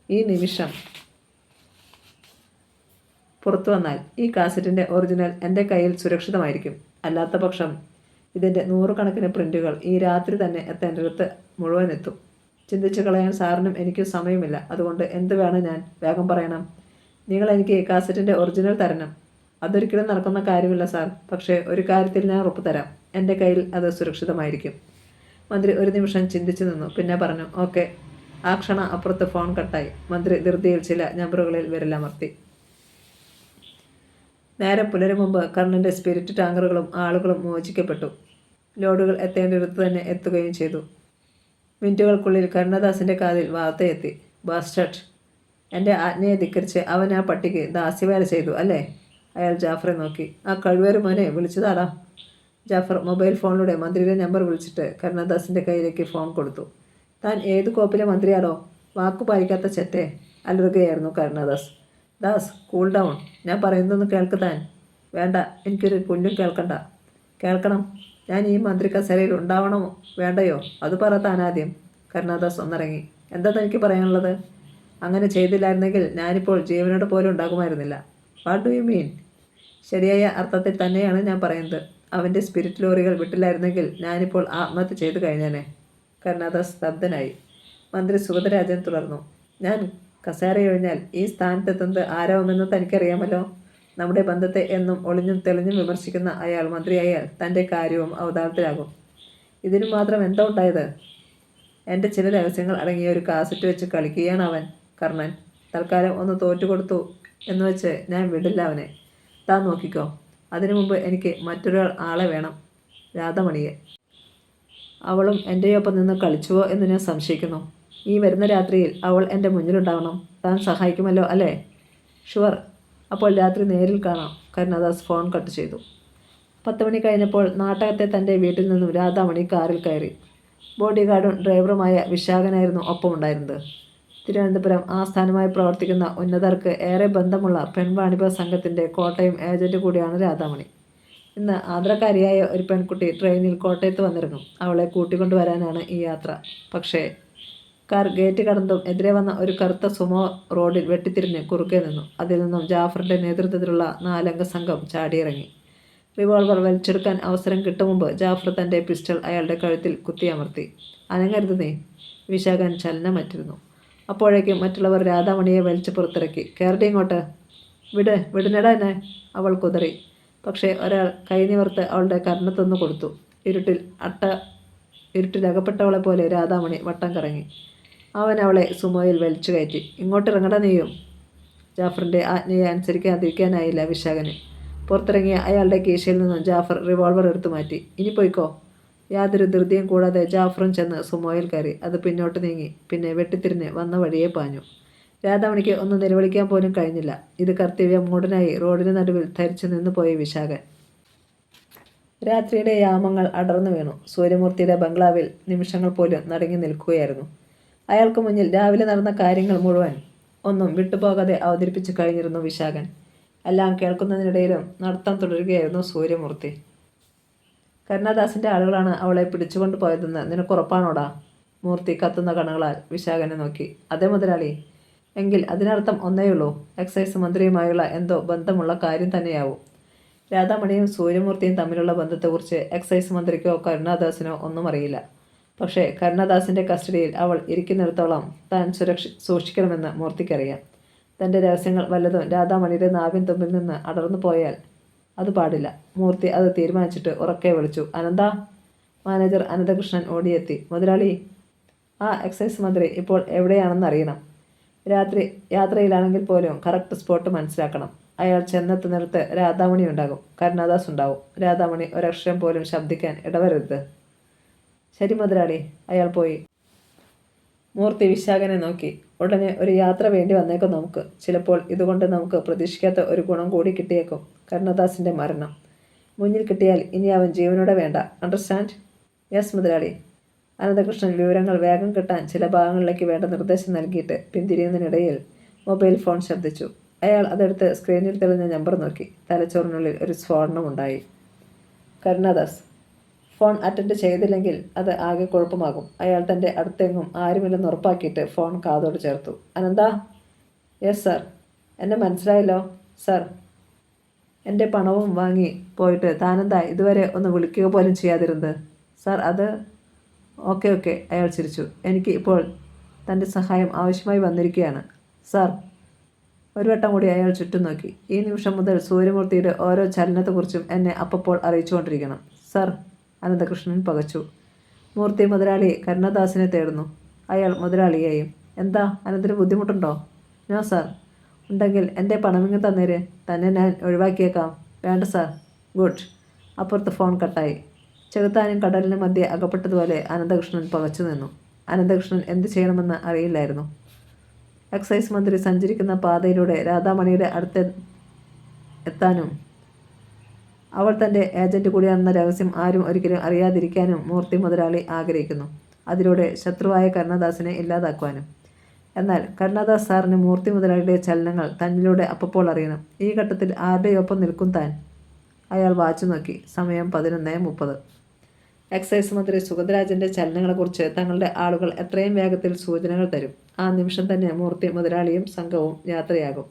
ഈ നിമിഷം പുറത്തു വന്നാൽ ഈ കാസറ്റിൻ്റെ ഒറിജിനൽ എൻ്റെ കയ്യിൽ സുരക്ഷിതമായിരിക്കും. അല്ലാത്ത പക്ഷം ഇതിൻ്റെ 100 കണക്കിന് പ്രിൻ്റുകൾ ഈ രാത്രി തന്നെ എത്തേണ്ടടുത്ത് മുഴുവൻ എത്തും. ചിന്തിച്ചു കളയാൻ സാറിനും എനിക്കും സമയമില്ല. അതുകൊണ്ട് എന്ത് വേണം ഞാൻ? വേഗം പറയണം. നിങ്ങൾ എനിക്ക് കാസറ്റിൻ്റെ ഒറിജിനൽ തരണം. അതൊരിക്കലും നടക്കുന്ന കാര്യമില്ല സാർ. പക്ഷേ ഒരു കാര്യത്തിൽ ഞാൻ ഉറപ്പ് തരാം, എൻ്റെ കയ്യിൽ അത് സുരക്ഷിതമായിരിക്കും. മന്ത്രി ഒരു നിമിഷം ചിന്തിച്ചു നിന്നു. പിന്നെ പറഞ്ഞു, ഓക്കെ. ആ ക്ഷണം അപ്പുറത്ത് ഫോൺ കട്ടായി. മന്ത്രി ധൃതിയിൽ ചില നമ്പറുകളിൽ വിരലമർത്തി. നേരെ പുലരും മുമ്പ് കർണൻ്റെ സ്പിരിറ്റ് ടാങ്കറുകളും ആളുകളും മോചിക്കപ്പെട്ടു. ലോഡുകൾ എത്തേണ്ടിടത്ത് തന്നെ എത്തുകയും ചെയ്തു. മിനിറ്റുകൾക്കുള്ളിൽ കരുണദാസിൻ്റെ കാതിൽ വാർത്തയെത്തി. ബാസ്റ്റർഡ്, എൻ്റെ ആജ്ഞയെ ധിക്കരിച്ച് അവൻ ആ പട്ടിക്ക് ദാസ്യവേല ചെയ്തു അല്ലേ? അയാൾ ജാഫറെ നോക്കി. ആ കഴിവേറ് മോനെ വിളിച്ചതാടാ. ജാഫർ മൊബൈൽ ഫോണിലൂടെ മന്ത്രിയുടെ നമ്പർ വിളിച്ചിട്ട് കരുണദാസിൻ്റെ കയ്യിലേക്ക് ഫോൺ കൊടുത്തു. താൻ ഏത് കോപ്പിലെ മന്ത്രിയാടോ? വാക്കു പാലിക്കാത്ത ചെറ്റേ, അലറുകയായിരുന്നു കരുണദാസ്. Das, cool down. ഞാൻ പറയുന്നതൊന്ന് കേൾക്ക് താൻ. വേണ്ട, എനിക്കൊരു പുല്ലും കേൾക്കണ്ട. കേൾക്കണം. ഞാൻ ഈ മന്ത്രി കസേരയിൽ ഉണ്ടാവണമോ വേണ്ടയോ? അത് പറ താൻ ആദ്യം. കരുണദാസ് ഒന്നിറങ്ങി. എന്താ തനിക്ക് പറയാനുള്ളത്? അങ്ങനെ ചെയ്തില്ലായിരുന്നെങ്കിൽ ഞാനിപ്പോൾ ജീവനോട് പോലും ഉണ്ടാകുമായിരുന്നില്ല. What do you mean? ശരിയായ അർത്ഥത്തിൽ തന്നെയാണ് ഞാൻ പറയുന്നത്. അവൻ്റെ സ്പിരിറ്റ് ലോറികൾ വിട്ടില്ലായിരുന്നെങ്കിൽ ഞാനിപ്പോൾ ആത്മഹത്യ ചെയ്തു കഴിഞ്ഞേനെ. കരുണദാസ് സ്തബ്ധനായി. മന്ത്രി സുഗതരാജൻ തുടർന്നു. ഞാൻ കസേരയൊഴിഞ്ഞാൽ ഈ സ്ഥാനത്തെത്തുന്നത് ആരാവുമെന്ന് തനിക്കറിയാമല്ലോ. നമ്മുടെ ബന്ധത്തെ എന്നും ഒളിഞ്ഞും തെളിഞ്ഞും വിമർശിക്കുന്ന അയാൾ മന്ത്രിയായാൽ തൻ്റെ കാര്യവും അവതാളത്തിലാകും. ഇതിനു മാത്രം എന്താ ഉണ്ടായത്? എൻ്റെ ചില രഹസ്യങ്ങൾ അടങ്ങിയ ഒരു കാസറ്റ് വെച്ച് കളിക്കുകയാണ് അവൻ. കർണൻ തൽക്കാലം ഒന്ന് തോറ്റുകൊടുത്തു എന്ന് വെച്ച് ഞാൻ വിടില്ല അവനെ. താൻ നോക്കിക്കോ. അതിനു മുമ്പ് എനിക്ക് മറ്റൊരാൾ ആളെ വേണം, രാധമണിയെ. അവളും എൻ്റെയൊപ്പം നിന്ന് കളിച്ചുവോ എന്ന് ഞാൻ സംശയിക്കുന്നു. ഈ വരുന്ന രാത്രിയിൽ അവൾ എൻ്റെ മുന്നിലുണ്ടാവണം. താൻ സഹായിക്കുമല്ലോ അല്ലേ? ഷുവർ. അപ്പോൾ രാത്രി നേരിൽ കാണാം. കരുണദാസ് ഫോൺ കട്ട് ചെയ്തു. 10 മണി കഴിഞ്ഞപ്പോൾ നാട്ടകത്തെ തൻ്റെ വീട്ടിൽ നിന്നും രാധാമണി കാറിൽ കയറി. ബോഡി ഗാർഡും ഡ്രൈവറുമായ വിശാഖനായിരുന്നു ഒപ്പമുണ്ടായിരുന്നത്. തിരുവനന്തപുരം ആസ്ഥാനമായി പ്രവർത്തിക്കുന്ന ഉന്നതർക്ക് ഏറെ ബന്ധമുള്ള പെൺവാണിഭ സംഘത്തിൻ്റെ കോട്ടയം ഏജന്റ് കൂടിയാണ് രാധാമണി. ഇന്ന് ആന്ധ്രക്കാരിയായ ഒരു പെൺകുട്ടി ട്രെയിനിൽ കോട്ടയത്ത് വന്നിറങ്ങും. അവളെ കൂട്ടിക്കൊണ്ടുവരാനാണ് ഈ യാത്ര. പക്ഷേ കാർ ഗേറ്റ് കടന്നതും എതിരെ വന്ന ഒരു കറുത്ത സുമോ റോഡിൽ വെട്ടിത്തിരിഞ്ഞ് കുറുകെ നിന്നു. അതിൽ നിന്നും ജാഫറിൻ്റെ നേതൃത്വത്തിലുള്ള 4 അംഗ സംഘം ചാടിയിറങ്ങി. റിവോൾവർ വലിച്ചെടുക്കാൻ അവസരം കിട്ടും മുമ്പ് ജാഫർ തൻ്റെ പിസ്റ്റൾ അയാളുടെ കഴുത്തിൽ കുത്തിയമർത്തി. അനങ്ങരുത് നീ. വിശാഖൻ ചലനമറ്റിരുന്നു. അപ്പോഴേക്കും മറ്റുള്ളവർ രാധാമണിയെ വലിച്ചു പുറത്തിറക്കി. കയറി ഇങ്ങോട്ട്. വിടുന്നിടാ എന്നെ, അവൾ കുതറി. പക്ഷേ ഒരാൾ കൈ നിവർത്ത് അവളുടെ കർണത്തൊന്നു കൊടുത്തു. ഇരുട്ടിലകപ്പെട്ടവളെ പോലെ രാധാമണി വട്ടം കറങ്ങി. അവൻ അവളെ സുമോയിൽ വലിച്ചു കയറ്റി. ഇങ്ങോട്ടിറങ്ങട നീയും. ജാഫറിൻ്റെ ആജ്ഞയെ അനുസരിക്കാതിരിക്കാനായില്ല വിശാഖന്. പുറത്തിറങ്ങിയ അയാളുടെ കീശയിൽ നിന്നും ജാഫർ റിവോൾവർ എടുത്തു മാറ്റി. ഇനി പോയിക്കോ. യാതൊരു ധൃതിയും കൂടാതെ ജാഫറും ചെന്ന് സുമോയിൽ കയറി. അത് പിന്നോട്ട് നീങ്ങി. പിന്നെ വെട്ടിത്തിരിഞ്ഞ് വന്ന വഴിയെ പാഞ്ഞു. രാധാമണിക്ക് ഒന്ന് നിലവിളിക്കാൻ പോലും കഴിഞ്ഞില്ല. ഇത് കർത്തവ്യം മൂടനായി റോഡിന് നടുവിൽ ധരിച്ചു നിന്നു പോയി വിശാഖൻ. രാത്രിയുടെ യാമങ്ങൾ അടർന്നു വീണു. സൂര്യമൂർത്തിയുടെ ബംഗ്ലാവിൽ നിമിഷങ്ങൾ പോലും നടുങ്ങി നിൽക്കുകയായിരുന്നു. അയാൾക്ക് മുന്നിൽ രാവിലെ നടന്ന കാര്യങ്ങൾ മുഴുവൻ ഒന്നും വിട്ടുപോകാതെ അവതരിപ്പിച്ചു കഴിഞ്ഞിരുന്നു വിശാഖൻ. എല്ലാം കേൾക്കുന്നതിനിടയിലും നടത്തം തുടരുകയായിരുന്നു സൂര്യമൂർത്തി. കരുണദാസിൻ്റെ ആളുകളാണ് അവളെ പിടിച്ചുകൊണ്ട് പോയതെന്ന് നിനക്കുറപ്പാണോടാ? മൂർത്തി കത്തുന്ന കണ്ണുകളാൽ വിശാഖനെ നോക്കി. അതേ മുതലാളി. എങ്കിൽ അതിനർത്ഥം ഒന്നേയുള്ളൂ, എക്സൈസ് മന്ത്രിയുമായുള്ള എന്തോ ബന്ധമുള്ള കാര്യം തന്നെയാവും. രാധാമണിയും സൂര്യമൂർത്തിയും തമ്മിലുള്ള ബന്ധത്തെക്കുറിച്ച് എക്സൈസ് മന്ത്രിക്കോ കരുണദാസിനോ ഒന്നും അറിയില്ല. പക്ഷേ കരുണദാസിൻ്റെ കസ്റ്റഡിയിൽ അവൾ ഇരിക്കുന്നിടത്തോളം താൻ സൂക്ഷിക്കണമെന്ന് മൂർത്തിക്കറിയാം. തൻ്റെ രഹസ്യങ്ങൾ വല്ലതും രാധാമണിയുടെ നാവിൻ തുമ്പിൽ നിന്ന് അടർന്നു പോയാൽ അത് പാടില്ല. മൂർത്തി അത് തീരുമാനിച്ചിട്ട് ഉറക്കെ വിളിച്ചു. അനന്ത. മാനേജർ അനന്തകൃഷ്ണൻ ഓടിയെത്തി. മുതലാളി, ആ എക്സൈസ് മന്ത്രി ഇപ്പോൾ എവിടെയാണെന്ന് അറിയണം. യാത്രയിലാണെങ്കിൽ പോലും കറക്റ്റ് സ്പോട്ട് മനസ്സിലാക്കണം. അയാൾ ചെന്നെത്തുന്നിടത്ത് രാധാമണി ഉണ്ടാകും, കരുണദാസ് ഉണ്ടാവും. രാധാമണി ഒരക്ഷരം പോലും ശബ്ദിക്കാൻ ഇടവരരുത്. ശരി മുതലാളി. അയാൾ പോയി. മൂർത്തി വിശാഖനെ നോക്കി. ഉടനെ ഒരു യാത്ര വേണ്ടി വന്നേക്കും നമുക്ക്. ചിലപ്പോൾ ഇതുകൊണ്ട് നമുക്ക് പ്രതീക്ഷിക്കാത്ത ഒരു ഗുണം കൂടി കിട്ടിയേക്കും. കരുണദാസിൻ്റെ മരണം മുന്നിൽ കിട്ടിയാൽ ഇനി അവൻ ജീവനോടെ വേണ്ട. അണ്ടർസ്റ്റാൻഡ്? യെസ് മുതലാളി. അനന്തകൃഷ്ണൻ വിവരങ്ങൾ വേഗം കിട്ടാൻ ചില ഭാഗങ്ങളിലേക്ക് വേണ്ട നിർദ്ദേശം നൽകിയിട്ട് പിന്തിരിയുന്നതിനിടയിൽ മൊബൈൽ ഫോൺ ശബ്ദിച്ചു. അയാൾ അതെടുത്ത് സ്ക്രീനിൽ തെളിഞ്ഞ നമ്പർ നോക്കി. തലച്ചോറിനുള്ളിൽ ഒരു സ്ഫോടനമുണ്ടായി. കരുണദാസ്. ഫോൺ അറ്റൻഡ് ചെയ്തില്ലെങ്കിൽ അത് ആകെ കുഴപ്പമാകും. അയാൾ തൻ്റെ അടുത്തെങ്ങും ആരുമില്ലെന്ന് ഉറപ്പാക്കിയിട്ട് ഫോൺ കാതോട് ചേർത്തു. അനന്ത. Yes sir. എന്നെ മനസ്സിലായല്ലോ സാർ. എൻ്റെ പണവും വാങ്ങി പോയിട്ട് താനെന്താ ഇതുവരെ ഒന്ന് വിളിക്കുക പോലും ചെയ്യാതിരുന്നത്? സാർ അത് ഓക്കെ. അയാൾ ചിരിച്ചു. എനിക്ക് ഇപ്പോൾ തൻ്റെ സഹായം ആവശ്യമായി വന്നിരിക്കുകയാണ് സാർ. ഒരു വട്ടം കൂടി അയാൾ ചുറ്റും നോക്കി. ഈ നിമിഷം മുതൽ സൂര്യമൂർത്തിയുടെ ഓരോ ചലനത്തെക്കുറിച്ചും എന്നെ അപ്പോൾ അറിയിച്ചുകൊണ്ടിരിക്കണം. സർ, അനന്തകൃഷ്ണൻ പകച്ചു. മൂർത്തി മുതലാളി കരുണദാസിനെ തേടുന്നു. അയാൾ മുതലാളിയെയും. എന്താ, അനന്തന് ബുദ്ധിമുട്ടുണ്ടോ? No sir. ഉണ്ടെങ്കിൽ എൻ്റെ പണമിങ്ങ് തന്നേര്. തന്നെ ഞാൻ ഒഴിവാക്കിയേക്കാം. വേണ്ട സാർ. ഗുഡ്. അപ്പുറത്ത് ഫോൺ കട്ടായി. ചെകുത്താനും കടലിനും മധ്യേ അകപ്പെട്ടതുപോലെ അനന്തകൃഷ്ണൻ പകച്ചു നിന്നു. അനന്തകൃഷ്ണൻ എന്ത് ചെയ്യണമെന്ന് അറിയില്ലായിരുന്നു. എക്സൈസ് മന്ത്രി സഞ്ചരിക്കുന്ന പാതയിലൂടെ രാധാമണിയുടെ അടുത്ത് എത്താനും അവൾ തൻ്റെ ഏജന്റ് കൂടിയാണെന്ന രഹസ്യം ആരും ഒരിക്കലും അറിയാതിരിക്കാനും മൂർത്തി മുതലാളി ആഗ്രഹിക്കുന്നു. അതിലൂടെ ശത്രുവായ കരുണദാസിനെ ഇല്ലാതാക്കുവാനും. എന്നാൽ കരുണദാസ് സാറിന് മൂർത്തി മുതലാളിയുടെ ചലനങ്ങൾ തന്നിലൂടെ അപ്പോൾ അറിയണം. ഈ ഘട്ടത്തിൽ ആരുടെയൊപ്പം നിൽക്കും താൻ? അയാൾ വാച്ചു നോക്കി. സമയം 11:30. എക്സൈസ് മന്ത്രി സുഗതരാജൻ്റെ ചലനങ്ങളെക്കുറിച്ച് തങ്ങളുടെ ആളുകൾ എത്രയും വേഗത്തിൽ സൂചനകൾ തരും. ആ നിമിഷം തന്നെ മൂർത്തി മുതലാളിയും സംഘവും യാത്രയാകും.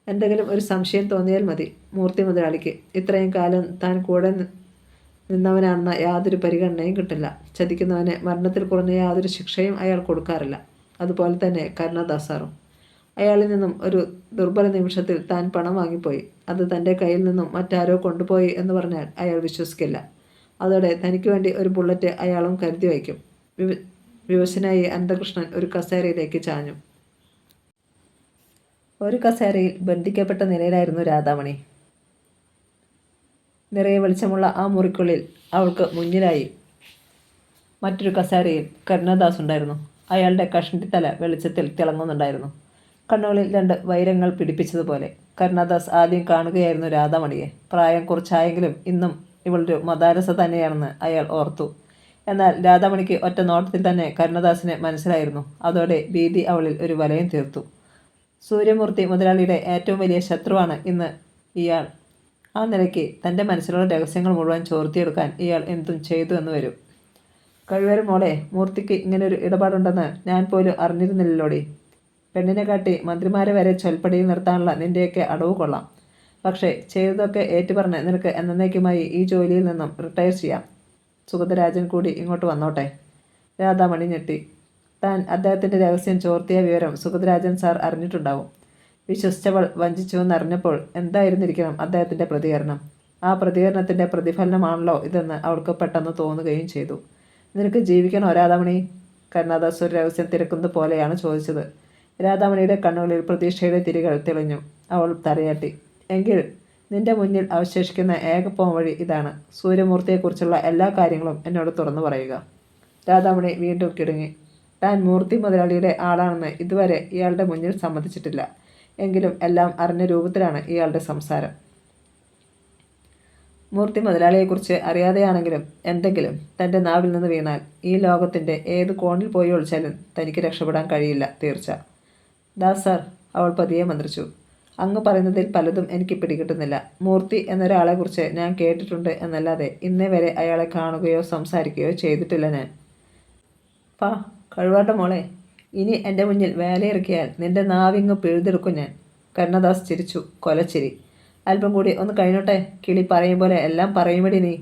എന്തെങ്കിലും ഒരു സംശയം തോന്നിയാൽ മതി മൂർത്തി മുതലാളിക്ക്. ഇത്രയും കാലം താൻ കൂടെ നിന്നവനാണെന്ന യാതൊരു പരിഗണനയും കിട്ടില്ല. ചതിക്കുന്നവന് മരണത്തിൽ കുറഞ്ഞ യാതൊരു ശിക്ഷയും അയാൾ കൊടുക്കാറില്ല. അതുപോലെ തന്നെ കരുണദാസ് സാറും. അയാളിൽ നിന്നും ഒരു ദുർബല നിമിഷത്തിൽ താൻ പണം വാങ്ങിപ്പോയി. അത് തൻ്റെ കയ്യിൽ നിന്നും മറ്റാരോ കൊണ്ടുപോയി എന്ന് പറഞ്ഞാൽ അയാൾ വിശ്വസിക്കില്ല. അതോടെ തനിക്ക് വേണ്ടി ഒരു ബുള്ളറ്റ് അയാളും കരുതി വയ്ക്കും. വിവശനായി അനന്തകൃഷ്ണൻ ഒരു കസേരയിലേക്ക് ചാഞ്ഞു. ഒരു കസേരയിൽ ബന്ധിക്കപ്പെട്ട നിലയിലായിരുന്നു രാധാമണി. നിറയെ വെളിച്ചമുള്ള ആ മുറിക്കുള്ളിൽ അവൾക്ക് മുന്നിലായി മറ്റൊരു കസേരയിൽ കരുണദാസ് ഉണ്ടായിരുന്നു. അയാളുടെ കഷണ്ടിത്തല വെളിച്ചത്തിൽ തിളങ്ങുന്നുണ്ടായിരുന്നു. കണ്ണുകളിൽ 2 വൈരങ്ങൾ പിടിപ്പിച്ചതുപോലെ. കരുണദാസ് ആദ്യം കാണുകയായിരുന്നു രാധാമണിയെ. പ്രായം കുറച്ചായെങ്കിലും ഇന്നും ഇവളൊരു മദാരസ തന്നെയാണെന്ന് അയാൾ ഓർത്തു. എന്നാൽ രാധാമണിക്ക് ഒറ്റ നോട്ടത്തിൽ തന്നെ കരുണദാസിനെ മനസ്സിലായിരുന്നു. അതോടെ ഭീതി അവളിൽ ഒരു വലയം തീർത്തു. സൂര്യമൂർത്തി മുതലാളിയുടെ ഏറ്റവും വലിയ ശത്രുവാണ് ഇന്ന് ഇയാൾ. ആ നിലയ്ക്ക് തൻ്റെ മനസ്സിലുള്ള രഹസ്യങ്ങൾ മുഴുവൻ ചോർത്തിയെടുക്കാൻ ഇയാൾ എന്തും ചെയ്തു എന്ന് വരും. കഴിവരും മോളെ, മൂർത്തിക്ക് ഇങ്ങനൊരു ഇടപാടുണ്ടെന്ന് ഞാൻ പോലും അറിഞ്ഞിരുന്നില്ലല്ലോടി. പെണ്ണിനെ കാട്ടി മന്ത്രിമാരെ വരെ ചൊൽപ്പടിയിൽ നിർത്താനുള്ള നിൻ്റെയൊക്കെ അടവ് കൊള്ളാം. പക്ഷേ ചെയ്തതൊക്കെ ഏറ്റുപറഞ്ഞ് നിനക്ക് എന്നേക്കുമായി ഈ ജോലിയിൽ നിന്നും റിട്ടയർ ചെയ്യാം. സുഗതരാജൻ കൂടി ഇങ്ങോട്ട് വന്നോട്ടെ. രാധാമണി ഞെട്ടി. താൻ അദ്ദേഹത്തിൻ്റെ രഹസ്യം ചോർത്തിയ വിവരം സുഗതരാജൻ സാർ അറിഞ്ഞിട്ടുണ്ടാവും. വിശ്വസിച്ചവൾ വഞ്ചിച്ചുവെന്നറിഞ്ഞപ്പോൾ എന്തായിരുന്നിരിക്കണം അദ്ദേഹത്തിൻ്റെ പ്രതികരണം? ആ പ്രതികരണത്തിൻ്റെ പ്രതിഫലനമാണല്ലോ ഇതെന്ന് അവൾക്ക് പെട്ടെന്ന് തോന്നുകയും ചെയ്തു. നിനക്ക് ജീവിക്കണോ രാധാമണി? കരുണദാസ് ഒരു രഹസ്യം തിരക്കുന്നത് പോലെയാണ് ചോദിച്ചത്. രാധാമണിയുടെ കണ്ണുകളിൽ പ്രതീക്ഷയുടെ തിരികൾ തെളിഞ്ഞു. അവൾ തലയാട്ടി. എങ്കിൽ നിന്റെ മുന്നിൽ അവശേഷിക്കുന്ന ഏക പോംവഴി ഇതാണ്. സൂര്യമൂർത്തിയെക്കുറിച്ചുള്ള എല്ലാ കാര്യങ്ങളും എന്നോട് തുറന്നു പറയുക. രാധാമണി വീണ്ടും കിടുങ്ങി. താൻ മൂർത്തി മുതലാളിയുടെ ആളാണെന്ന് ഇതുവരെ ഇയാളുടെ മുന്നിൽ സമ്മതിച്ചിട്ടില്ല. എങ്കിലും എല്ലാം അറിഞ്ഞ രൂപത്തിലാണ് ഇയാളുടെ സംസാരം. മൂർത്തി മുതലാളിയെക്കുറിച്ച് അറിയാതെയാണെങ്കിലും എന്തെങ്കിലും തൻ്റെ നാവിൽ നിന്ന് വീണാൽ ഈ ലോകത്തിൻ്റെ ഏത് കോണിൽ പോയി ഒളിച്ചാലും തനിക്ക് രക്ഷപ്പെടാൻ കഴിയില്ല, തീർച്ച. ദാസ് സാർ, അവൾ പതിയെ മന്ത്രിച്ചു. അങ്ങ് പറയുന്നതിൽ പലതും എനിക്ക് പിടികിട്ടുന്നില്ല. മൂർത്തി എന്നൊരാളെക്കുറിച്ച് ഞാൻ കേട്ടിട്ടുണ്ട് എന്നല്ലാതെ ഇന്നേ വരെ അയാളെ കാണുകയോ സംസാരിക്കുകയോ ചെയ്തിട്ടില്ല ഞാൻ. പാ കഴിവാട്ട മോളെ, ഇനി എൻ്റെ മുന്നിൽ വേലയിറക്കിയാൽ നിന്റെ നാവിങ്ങ് പിഴുതെടുക്കും ഞാൻ. കരുണദാസ് ചിരിച്ചു. കൊലച്ചിരി. അല്പം കൂടി ഒന്ന് കഴിഞ്ഞോട്ടെ. കിളി പറയും പോലെ എല്ലാം പറയുമ്പടി നീ.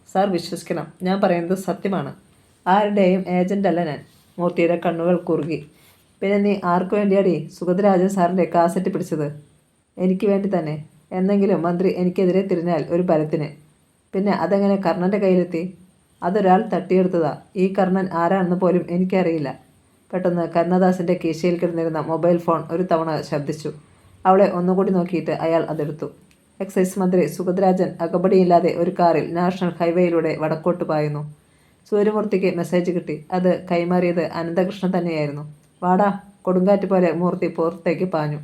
സാർ വിശ്വസിക്കണം, ഞാൻ പറയുന്നത് സത്യമാണ്. ആരുടെയും ഏജൻ്റ് അല്ല ഞാൻ. മൂർത്തിയുടെ കണ്ണുകൾ കുറുകി. പിന്നെ നീ ആർക്കു വേണ്ടിയാടി സുഗതരാജൻ സാറിൻ്റെ കാസറ്റ് പിടിച്ചത്? എനിക്ക് വേണ്ടി തന്നെ. എന്നെങ്കിലും മന്ത്രി എനിക്കെതിരെ തിരിഞ്ഞാൽ ഒരു ബലത്തിന്. പിന്നെ അതെങ്ങനെ കർണൻ്റെ കയ്യിലെത്തി? അതൊരാൾ തട്ടിയെടുത്തതാ. ഈ കർണൻ ആരാണെന്ന് പോലും എനിക്കറിയില്ല. പെട്ടെന്ന് കരുണദാസിൻ്റെ കീശയിൽ കിടന്നിരുന്ന മൊബൈൽ ഫോൺ ഒരു തവണ ശബ്ദിച്ചു. അവളെ ഒന്നുകൂടി നോക്കിയിട്ട് അയാൾ അതെടുത്തു. എക്സൈസ് മന്ത്രി സുഗതരാജൻ അകമ്പടിയില്ലാതെ ഒരു കാറിൽ നാഷണൽ ഹൈവേയിലൂടെ വടക്കോട്ട് പായുന്നു. സൂര്യമൂർത്തിക്ക് മെസ്സേജ് കിട്ടി. അത് കൈമാറിയത് അനന്തകൃഷ്ണൻ തന്നെയായിരുന്നു. വാടാ. കൊടുങ്കാറ്റ് പോലെ മൂർത്തി പുറത്തേക്ക് പാഞ്ഞു.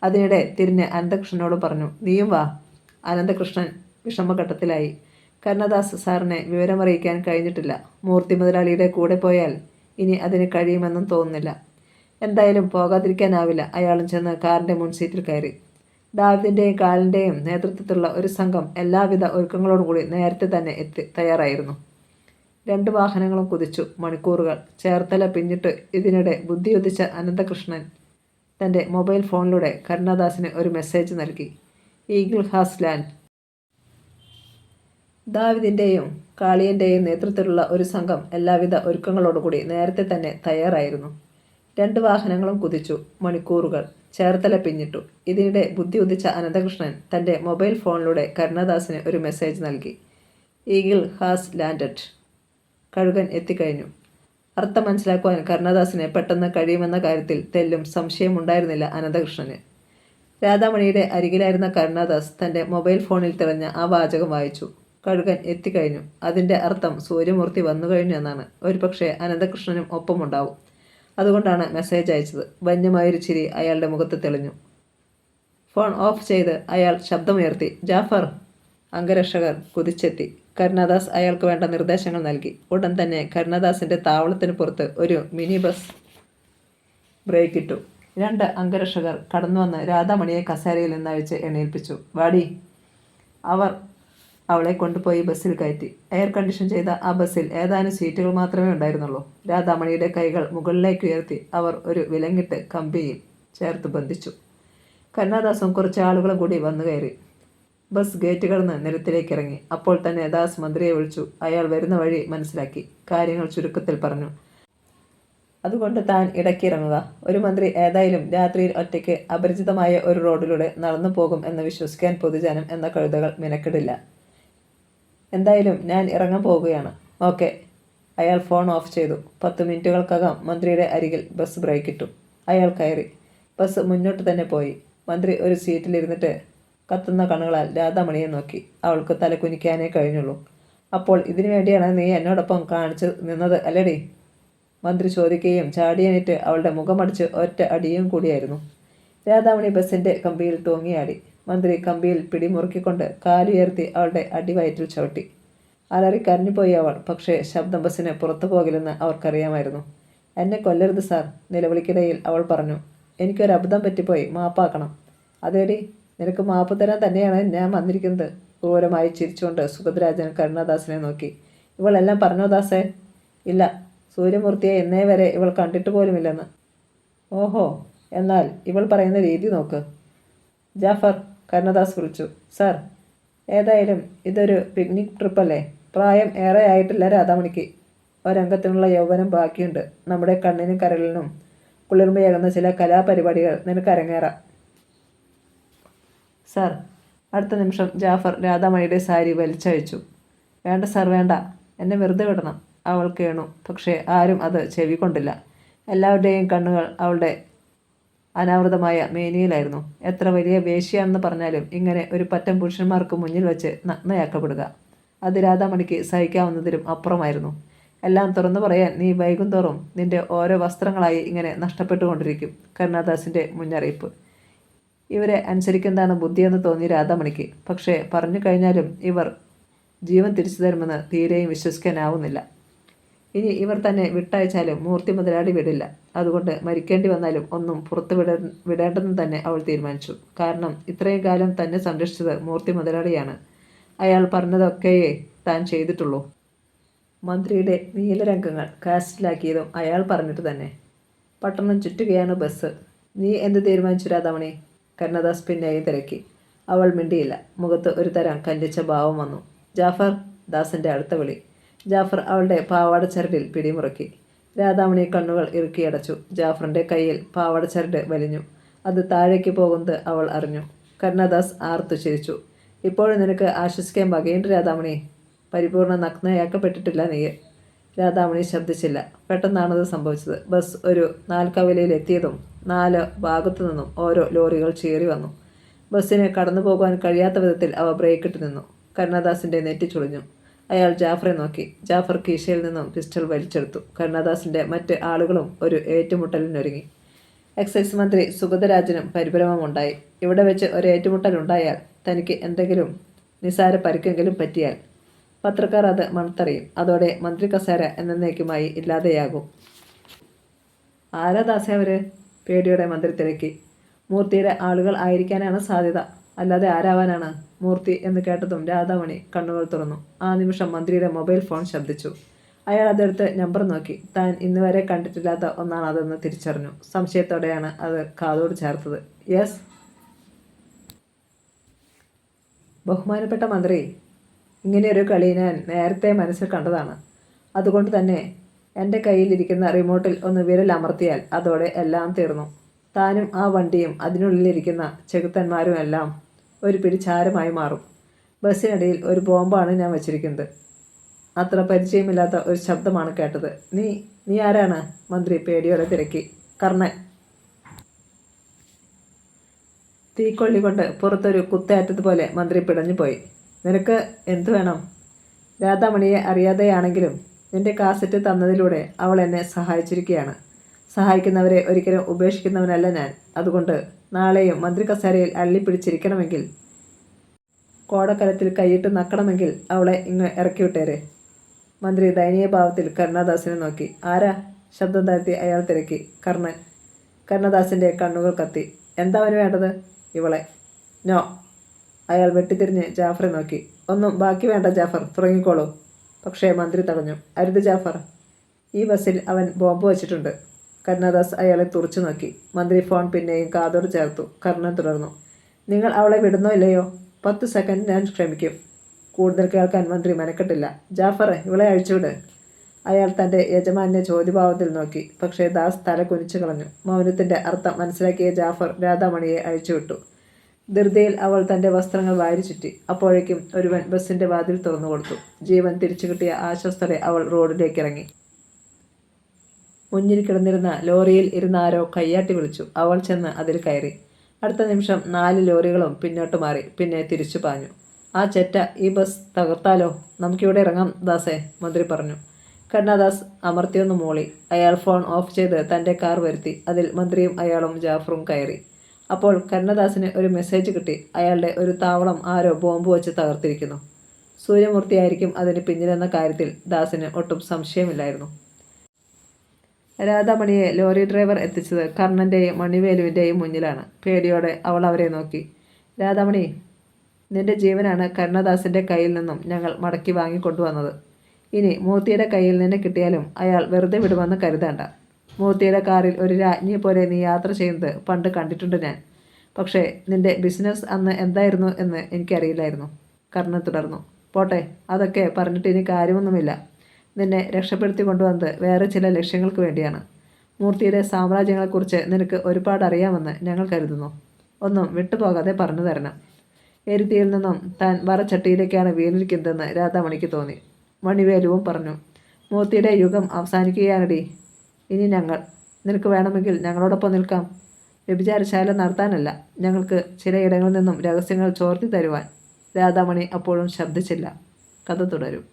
അതിനിടെ തിരിഞ്ഞ് അനന്തകൃഷ്ണനോട് പറഞ്ഞു, നീയും വാ. അനന്തകൃഷ്ണൻ വിഷമഘട്ടത്തിലായി. കരുണദാസ് സാറിനെ വിവരമറിയിക്കാൻ കഴിഞ്ഞിട്ടില്ല. മൂർത്തി മുതലാളിയുടെ കൂടെ പോയാൽ ഇനി അതിന് കഴിയുമെന്നും തോന്നുന്നില്ല. എന്തായാലും പോകാതിരിക്കാനാവില്ല. അയാളും ചെന്ന് കാറിൻ്റെ മുൻസീറ്റിൽ കയറി. ദാവിദിൻ്റെയും കാലിൻ്റെയും നേതൃത്വത്തിലുള്ള ഒരു സംഘം എല്ലാവിധ ഒരുക്കങ്ങളോടും കൂടി നേരത്തെ തന്നെ തയ്യാറായിരുന്നു. 2 വാഹനങ്ങളും കുതിച്ചു. മണിക്കൂറുകൾ ചേർത്തല പിന്നിട്ട്. ഇതിനിടെ ബുദ്ധിയുദിച്ച അനന്തകൃഷ്ണൻ തൻ്റെ മൊബൈൽ ഫോണിലൂടെ കരുണദാസിന് ഒരു മെസ്സേജ് നൽകി. Eagle has land. ദാവിദിൻ്റെയും കാളിയൻ്റെയും നേതൃത്വത്തിലുള്ള ഒരു സംഘം എല്ലാവിധ ഒരുക്കങ്ങളോടുകൂടി നേരത്തെ തന്നെ തയ്യാറായിരുന്നു. 2 വാഹനങ്ങളും കുതിച്ചു. മണിക്കൂറുകൾ ചേർത്തല പിന്നിട്ടു. ഇതിനിടെ ബുദ്ധി ഉദിച്ച അനന്തകൃഷ്ണൻ തൻ്റെ മൊബൈൽ ഫോണിലൂടെ കരുണാദാസിന് ഒരു മെസ്സേജ് നൽകി. Eagle has landed. കഴുകൻ എത്തിക്കഴിഞ്ഞു. അർത്ഥം മനസ്സിലാക്കുവാൻ കരുണാദാസിന് പെട്ടെന്ന് കഴിയുമെന്ന കാര്യത്തിൽ തെല്ലും സംശയമുണ്ടായിരുന്നില്ല അനന്തകൃഷ്ണന്. രാധാമണിയുടെ അരികിലായിരുന്ന കരുണാദാസ് തൻ്റെ മൊബൈൽ ഫോണിൽ തെളിഞ്ഞ ആ വാചകം വായിച്ചു. കഴുകൻ എത്തിക്കഴിഞ്ഞു. അതിൻ്റെ അർത്ഥം സൂര്യമൂർത്തി വന്നു കഴിഞ്ഞു എന്നാണ്. ഒരുപക്ഷെ അനന്തകൃഷ്ണനും ഒപ്പമുണ്ടാവും. അതുകൊണ്ടാണ് മെസ്സേജ് അയച്ചത്. വന്യമായൊരു ചിരി അയാളുടെ മുഖത്ത് തെളിഞ്ഞു. ഫോൺ ഓഫ് ചെയ്ത് അയാൾ ശബ്ദമുയർത്തി. ജാഫർ! അംഗരക്ഷകർ കുതിച്ചെത്തി. കരുണാദാസ് അയാൾക്ക് വേണ്ട നിർദ്ദേശങ്ങൾ നൽകി. ഉടൻ തന്നെ കരുണാദാസിൻ്റെ താവളത്തിന് പുറത്ത് ഒരു മിനി ബസ് ബ്രേക്കിട്ടു. 2 അംഗരക്ഷകർ കടന്നുവന്ന് രാധാമണിയെ കസേരയിൽ നിന്ന് അഴിച്ച് എണീൽപ്പിച്ചു. വാടി! അവർ അവളെ കൊണ്ടുപോയി ബസ്സിൽ കയറ്റി. എയർ കണ്ടീഷൻ ചെയ്ത ആ ബസ്സിൽ ഏതാനും സീറ്റുകൾ മാത്രമേ ഉണ്ടായിരുന്നുള്ളൂ. രാധാമണിയുടെ കൈകൾ മുകളിലേക്ക് ഉയർത്തി അവർ ഒരു വിലങ്ങിട്ട് കമ്പിയിൽ ചേർത്ത് ബന്ധിച്ചു. കരുണാദാസും കുറച്ച് ആളുകളും കൂടി വന്നു കയറി. ബസ് ഗേറ്റ് കടന്ന് നിരത്തിലേക്ക് ഇറങ്ങി. അപ്പോൾ തന്നെ ദാസ് മന്ത്രിയെ വിളിച്ചു. അയാൾ വരുന്ന വഴി മനസ്സിലാക്കി. കാര്യങ്ങൾ ചുരുക്കത്തിൽ പറഞ്ഞു. അതുകൊണ്ട് താൻ ഇടയ്ക്കിറങ്ങുക. ഒരു മന്ത്രി ഏതായാലും രാത്രിയിൽ ഒറ്റയ്ക്ക് അപരിചിതമായ ഒരു റോഡിലൂടെ നടന്നു പോകും എന്ന് വിശ്വസിക്കാൻ പൊതുജനം എന്ന കഴുതകൾ മിനക്കിടില്ല. എന്തായാലും ഞാൻ ഇറങ്ങാൻ പോവുകയാണ്. ഓക്കെ. അയാൾ ഫോൺ ഓഫ് ചെയ്തു. 10 മിനിറ്റുകൾക്കകം മന്ത്രിയുടെ അരികിൽ ബസ് ബ്രേക്കിട്ടു. അയാൾ കയറി. ബസ് മുന്നോട്ട് തന്നെ പോയി. മന്ത്രി ഒരു സീറ്റിലിരുന്നിട്ട് കത്തുന്ന കണ്ണുകളാൽ രാധാമണിയെ നോക്കി. അവൾക്ക് തല കുനിക്കാനേ കഴിഞ്ഞുള്ളൂ. അപ്പോൾ ഇതിനു വേണ്ടിയാണ് നീ എന്നോടൊപ്പം കാണിച്ചു നിന്നത് അല്ലേടി? മന്ത്രി ചോദിക്കുകയും ചാടിയണിട്ട് അവളുടെ മുഖമടിച്ച് ഒറ്റ അടിയും കൂടിയായിരുന്നു. രാധാമണി ബസ്സിൻ്റെ കമ്പിയിൽ തൂങ്ങിയാടി. മന്ത്രി കമ്പിയിൽ പിടിമുറുക്കിക്കൊണ്ട് കാലുയർത്തി അവളുടെ അടിവയറ്റിൽ ചവിട്ടി. അലറി കരഞ്ഞുപോയി അവൾ. പക്ഷേ ശബ്ദം ബസ്സിന് പുറത്തു പോകില്ലെന്ന് അവർക്കറിയാമായിരുന്നു. എന്നെ കൊല്ലരുത് സാർ, നിലവിളിക്കിടയിൽ അവൾ പറഞ്ഞു. എനിക്കൊരു അബദ്ധം പറ്റിപ്പോയി, മാപ്പാക്കണം. അതേടി, നിനക്ക് മാപ്പ് തരാൻ തന്നെയാണ് ഞാൻ വന്നിരിക്കുന്നത്. ക്രൂരമായി ചിരിച്ചുകൊണ്ട് സുഗതരാജൻ കരുണാദാസിനെ നോക്കി. ഇവളെല്ലാം പറഞ്ഞോ ദാസേ? ഇല്ല, സൂര്യമൂർത്തിയെ എന്നേ വരെ ഇവൾ കണ്ടിട്ട് പോലുമില്ലെന്ന്. ഓഹോ, എന്നാൽ ഇവൾ പറയുന്ന രീതി നോക്ക്. ജാഫർ! കരുണദാസ് വിളിച്ചു. സാർ, ഏതായാലും ഇതൊരു പിക്നിക് ട്രിപ്പല്ലേ? പ്രായം ഏറെ ആയിട്ടില്ല രാധാമണിക്ക്. ഒരംഗത്തിനുള്ള യൗവനം ബാക്കിയുണ്ട്. നമ്മുടെ കണ്ണിനും കരളിനും കുളിർമയാകുന്ന ചില കലാപരിപാടികൾ നിനക്ക് അരങ്ങേറാം. സാർ! അടുത്ത നിമിഷം ജാഫർ രാധാമണിയുടെ സാരി വലിച്ചഴിച്ചു. വേണ്ട സാർ, വേണ്ട. എന്നെ വെറുതെ വിടണം. അവൾ കേണു. പക്ഷേ ആരും അത് ചെവിക്കൊണ്ടില്ല. എല്ലാവരുടെയും കണ്ണുകൾ അവളുടെ അനാവൃതമായ മേനിയിലായിരുന്നു. എത്ര വലിയ വേശ്യയാണെന്ന് പറഞ്ഞാലും ഇങ്ങനെ ഒരു പറ്റം പുരുഷന്മാർക്ക് മുന്നിൽ വെച്ച് നഗ്നയാക്കപ്പെടുക, അത് രാധാമണിക്ക് സഹിക്കാവുന്നതിലും അപ്പുറമായിരുന്നു. എല്ലാം തുറന്നു പറയാൻ നീ വൈകുന്തോറും നിന്റെ ഓരോ വസ്ത്രങ്ങളായി ഇങ്ങനെ നഷ്ടപ്പെട്ടുകൊണ്ടിരിക്കും. കരുണാദാസിൻ്റെ മുന്നറിയിപ്പ്. ഇവരെ അനുസരിക്കുന്നതാണ് ബുദ്ധിയെന്ന് തോന്നി രാധാമണിക്ക്. പക്ഷേ പറഞ്ഞു കഴിഞ്ഞാലും ഇവർ ജീവൻ തിരിച്ചു തരുമെന്ന് തീരെയും വിശ്വസിക്കാനാവുന്നില്ല. ഇനി ഇവർ തന്നെ വിട്ടയച്ചാലും മൂർത്തി മുതലാളി വിടില്ല. അതുകൊണ്ട് മരിക്കേണ്ടി വന്നാലും ഒന്നും പുറത്തു വിടേണ്ടെന്ന് തന്നെ അവൾ തീരുമാനിച്ചു. കാരണം ഇത്രയും കാലം തന്നെ സംരക്ഷിച്ചത് മൂർത്തി മുതലാളിയാണ്. അയാൾ പറഞ്ഞതൊക്കെയേ താൻ ചെയ്തിട്ടുള്ളൂ. മന്ത്രിയുടെ നീലരംഗങ്ങൾ കാസ്റ്റിലാക്കിയതും അയാൾ പറഞ്ഞിട്ട് തന്നെ. പട്ടണം ചുറ്റുകയാണ് ബസ്. നീ എന്ത് തീരുമാനിച്ചു രാധാമണി? കരുണദാസ് പിന്നെയും തിരക്കി. അവൾ മിണ്ടിയില്ല. മുഖത്ത് ഒരു തരം കല്ലിച്ച ഭാവം വന്നു. ജാഫർ! ദാസിൻ്റെ അടുത്ത വിളി. ജാഫർ അവളുടെ പാവാടച്ചരടിൽ പിടിമുറുക്കി. രാധാമണി കണ്ണുകൾ ഇറുക്കിയടച്ചു. ജാഫറിൻ്റെ കയ്യിൽ പാവാടച്ചരട് വലിഞ്ഞു. അത് താഴേക്ക് പോകുന്നത് അവൾ അറിഞ്ഞു. കരുണദാസ് ആർത്തു ചിരിച്ചു. ഇപ്പോഴും നിനക്ക് ആശ്വസിക്കാൻ വകയുണ്ട് രാധാമണി. പരിപൂർണ നഗ്നയാക്കപ്പെട്ടിട്ടില്ല നീ. രാധാമണി ശബ്ദിച്ചില്ല. പെട്ടെന്നാണത് സംഭവിച്ചത്. ബസ് ഒരു നാൽക്കവലയിൽ എത്തിയതും 4 ഭാഗത്തു നിന്നും ഓരോ ലോറികൾ ചീറി വന്നു. ബസ്സിന് കടന്നു പോകുവാൻ കഴിയാത്ത വിധത്തിൽ അവ ബ്രേക്കിട്ട് നിന്നു. കരുണദാസിൻ്റെ നെറ്റി ചുളിഞ്ഞു. അയാൾ ജാഫറെ നോക്കി. ജാഫർ കീശയിൽ നിന്നും പിസ്റ്റൾ വലിച്ചെടുത്തു. കരുണദാസിൻ്റെ മറ്റ് ആളുകളും ഒരു ഏറ്റുമുട്ടലിനൊരുങ്ങി. എക്സൈസ് മന്ത്രി സുഗതരാജനും പരിഭ്രമമുണ്ടായി. ഇവിടെ വെച്ച് ഒരു ഏറ്റുമുട്ടലുണ്ടായാൽ, തനിക്ക് എന്തെങ്കിലും നിസാര പരിക്കെങ്കിലും പറ്റിയാൽ പത്രക്കാർ അത് മണത്തറിയും. അതോടെ മന്ത്രി കസേര എന്നേക്കുമായി ഇല്ലാതെയാകും. ആരാ ദാസേ അവര്? പേടിയോടെ മന്ത്രി തിരക്കി. മൂർത്തിയുടെ ആളുകൾ ആയിരിക്കാനാണ് സാധ്യത. അല്ലാതെ ആരാവാനാണ്? മൂർത്തി എന്ന് കേട്ടതും രാധാമണി കണ്ണുകൾ തുറന്നു. ആ നിമിഷം മന്ത്രിയുടെ മൊബൈൽ ഫോൺ ശബ്ദിച്ചു. അയാൾ അതെടുത്ത് നമ്പർ നോക്കി. താൻ ഇന്ന് വരെ കണ്ടിട്ടില്ലാത്ത ഒന്നാണ് അതെന്ന് തിരിച്ചറിഞ്ഞു. സംശയത്തോടെയാണ് അത് കാതോട് ചേർത്തത്. യെസ്. ബഹുമാനപ്പെട്ട മന്ത്രി, ഇങ്ങനെയൊരു കളി ഞാൻ നേരത്തെ മനസ്സിൽ കണ്ടതാണ്. അതുകൊണ്ട് തന്നെ എൻ്റെ കയ്യിലിരിക്കുന്ന റിമോട്ടിൽ ഒന്ന് വിരൽ അമർത്തിയാൽ അതോടെ എല്ലാം തീർന്നു. താനും ആ വണ്ടിയും അതിനുള്ളിലിരിക്കുന്ന ചെകുത്തന്മാരും എല്ലാം ഒരു പിടി ചാരമായി മാറും. ബസ്സിനിടയിൽ ഒരു ബോംബാണ് ഞാൻ വച്ചിരിക്കുന്നത്. അത്ര പരിചയമില്ലാത്ത ഒരു ശബ്ദമാണ് കേട്ടത്. നീ നീ ആരാണ്? മന്ത്രി പേടിയോടെ തിരക്കി. കർണൻ. തീക്കൊള്ളി കൊണ്ട് പുറത്തൊരു കുത്തേറ്റതുപോലെ മന്ത്രി പിടഞ്ഞുപോയി. നിനക്ക് എന്തു വേണം? രാധാമണിയെ അറിയാതെയാണെങ്കിലും നിന്റെ കാസറ്റ് തന്നതിലൂടെ അവൾ എന്നെ സഹായിച്ചിരിക്കുകയാണ്. സഹായിക്കുന്നവരെ ഒരിക്കലും ഉപേക്ഷിക്കുന്നവനല്ല ഞാൻ. അതുകൊണ്ട് നാളെയും മന്ത്രി കസേരയിൽ അള്ളിപ്പിടിച്ചിരിക്കണമെങ്കിൽ, കോടക്കലത്തിൽ കൈയിട്ട് നക്കണമെങ്കിൽ അവളെ ഇങ്ങ് ഇറക്കിവിട്ടേരെ. മന്ത്രി ദയനീയ ഭാവത്തിൽ കരുണാദാസിനെ നോക്കി. ആരാ? ശബ്ദം താഴ്ത്തി അയാൾ തിരക്കി. കർണൻ. കരുണദാസിൻ്റെ കണ്ണുകൾ കത്തി. എന്താ അവന് വേണ്ടത്? ഇവളെ. നോ. അയാൾ വെട്ടിത്തിരിഞ്ഞ് ജാഫറെ നോക്കി. ഒന്നും ബാക്കി വേണ്ട ജാഫർ, തുടങ്ങിക്കോളൂ. പക്ഷേ മന്ത്രി തടഞ്ഞു. അരുത് ജാഫർ, ഈ ബസ്സിൽ അവൻ ബോംബ് വച്ചിട്ടുണ്ട്. കരുണദാസ് അയാളെ തുറച്ചു നോക്കി. മന്ത്രി ഫോൺ പിന്നെയും കാതോട് ചേർത്തു. കർണൻ തുടർന്നു. നിങ്ങൾ അവളെ വിടുന്നോ ഇല്ലയോ? 10 സെക്കൻഡ് ഞാൻ ക്ഷമിക്കും. കൂടുതൽ കേൾക്കാൻ മന്ത്രി മെനക്കെട്ടില്ല. ജാഫർ, ഇവളെ അഴിച്ചുവിട്. അയാൾ തൻ്റെ യജമാനെ ചോദ്യഭാവത്തിൽ നോക്കി. പക്ഷേ ദാസ് തല കുനിച്ചു കളഞ്ഞു. മൗനത്തിൻ്റെ അർത്ഥം മനസ്സിലാക്കിയ ജാഫർ രാധാമണിയെ അഴിച്ചുവിട്ടു. ധൃതിയിൽ അവൾ തൻ്റെ വസ്ത്രങ്ങൾ വാരി ചുറ്റി. അപ്പോഴേക്കും ഒരുവൻ ബസ്സിൻ്റെ വാതിൽ തുറന്നു കൊടുത്തു. ജീവൻ തിരിച്ചു കിട്ടിയ ആശ്വസ്തരെ അവൾ റോഡിലേക്ക് ഇറങ്ങി. മുന്നിൽ കിടന്നിരുന്ന ലോറിയിൽ ഇരുന്ന ആരോ കയ്യാട്ടി വിളിച്ചു. അവൾ ചെന്ന് അതിൽ കയറി. അടുത്ത നിമിഷം 4 ലോറികളും പിന്നോട്ട് മാറി. പിന്നെ തിരിച്ചു പാഞ്ഞു. ആ ചെറ്റ ഈ ബസ് തകർത്താലോ? നമുക്കിവിടെ ഇറങ്ങാം ദാസേ, മന്ത്രി പറഞ്ഞു. കരുണാദാസ് അമർത്തിയൊന്ന് മൂളി. അയാൾ ഫോൺ ഓഫ് ചെയ്ത് തൻ്റെ കാർ വരുത്തി. അതിൽ മന്ത്രിയും അയാളും ജാഫറും കയറി. അപ്പോൾ കരുണദാസിന് ഒരു മെസ്സേജ് കിട്ടി. അയാളുടെ ഒരു താവളം ആരോ ബോംബ് വെച്ച് തകർത്തിരിക്കുന്നു. സൂര്യമൂർത്തിയായിരിക്കും അതിന് പിന്നിലെന്ന കാര്യത്തിൽ ദാസിന് ഒട്ടും സംശയമില്ലായിരുന്നു. രാധാമണിയെ ലോറി ഡ്രൈവർ എത്തിച്ചത് കർണൻ്റെയും മണിവേലുവിൻ്റെയും മുന്നിലാണ്. പേടിയോടെ അവൾ അവരെ നോക്കി. രാധാമണി, നിന്റെ ജീവനാണ് കരുണദാസിൻ്റെ കയ്യിൽ നിന്നും ഞങ്ങൾ മടക്കി വാങ്ങിക്കൊണ്ടുവന്നത്. ഇനി മൂർത്തിയുടെ കയ്യിൽ നിന്ന് കിട്ടിയാലും അയാൾ വെറുതെ വിടുമെന്ന് കരുതേണ്ട. മൂർത്തിയുടെ കാറിൽ ഒരു രാജ്ഞിയെ പോലെ നീ യാത്ര ചെയ്യുന്നത് പണ്ട് കണ്ടിട്ടുണ്ട് ഞാൻ. പക്ഷേ നിന്റെ ബിസിനസ് അന്ന് എന്തായിരുന്നു എന്ന് എനിക്കറിയില്ലായിരുന്നു. കർണൻ തുടർന്നു. പോട്ടെ, അതൊക്കെ പറഞ്ഞിട്ട് ഇനി കാര്യമൊന്നുമില്ല. നിന്നെ രക്ഷപ്പെടുത്തി കൊണ്ടുവന്നത് വേറെ ചില ലക്ഷ്യങ്ങൾക്ക് വേണ്ടിയാണ്. മൂർത്തിയുടെ സാമ്രാജ്യങ്ങളെക്കുറിച്ച് നിനക്ക് ഒരുപാട് അറിയാമെന്ന് ഞങ്ങൾ കരുതുന്നു. ഒന്നും വിട്ടുപോകാതെ പറഞ്ഞു തരണം. എരുതിയിൽ നിന്നും താൻ വറച്ചട്ടിയിലേക്കാണ് വീണിരിക്കുന്നതെന്ന് രാധാമണിക്ക് തോന്നി. മണിവേലുവും പറഞ്ഞു. മൂർത്തിയുടെ യുഗം അവസാനിക്കുകയാണടി. ഇനി നിനക്ക് വേണമെങ്കിൽ ഞങ്ങളോടൊപ്പം നിൽക്കാം. വ്യഭിചാരശാല നടത്താനല്ല, ഞങ്ങൾക്ക് ചിലയിടങ്ങളിൽ നിന്നും രഹസ്യങ്ങൾ ചോർത്തി തരുവാൻ. രാധാമണി അപ്പോഴും ശബ്ദിച്ചില്ല. കഥ തുടരും.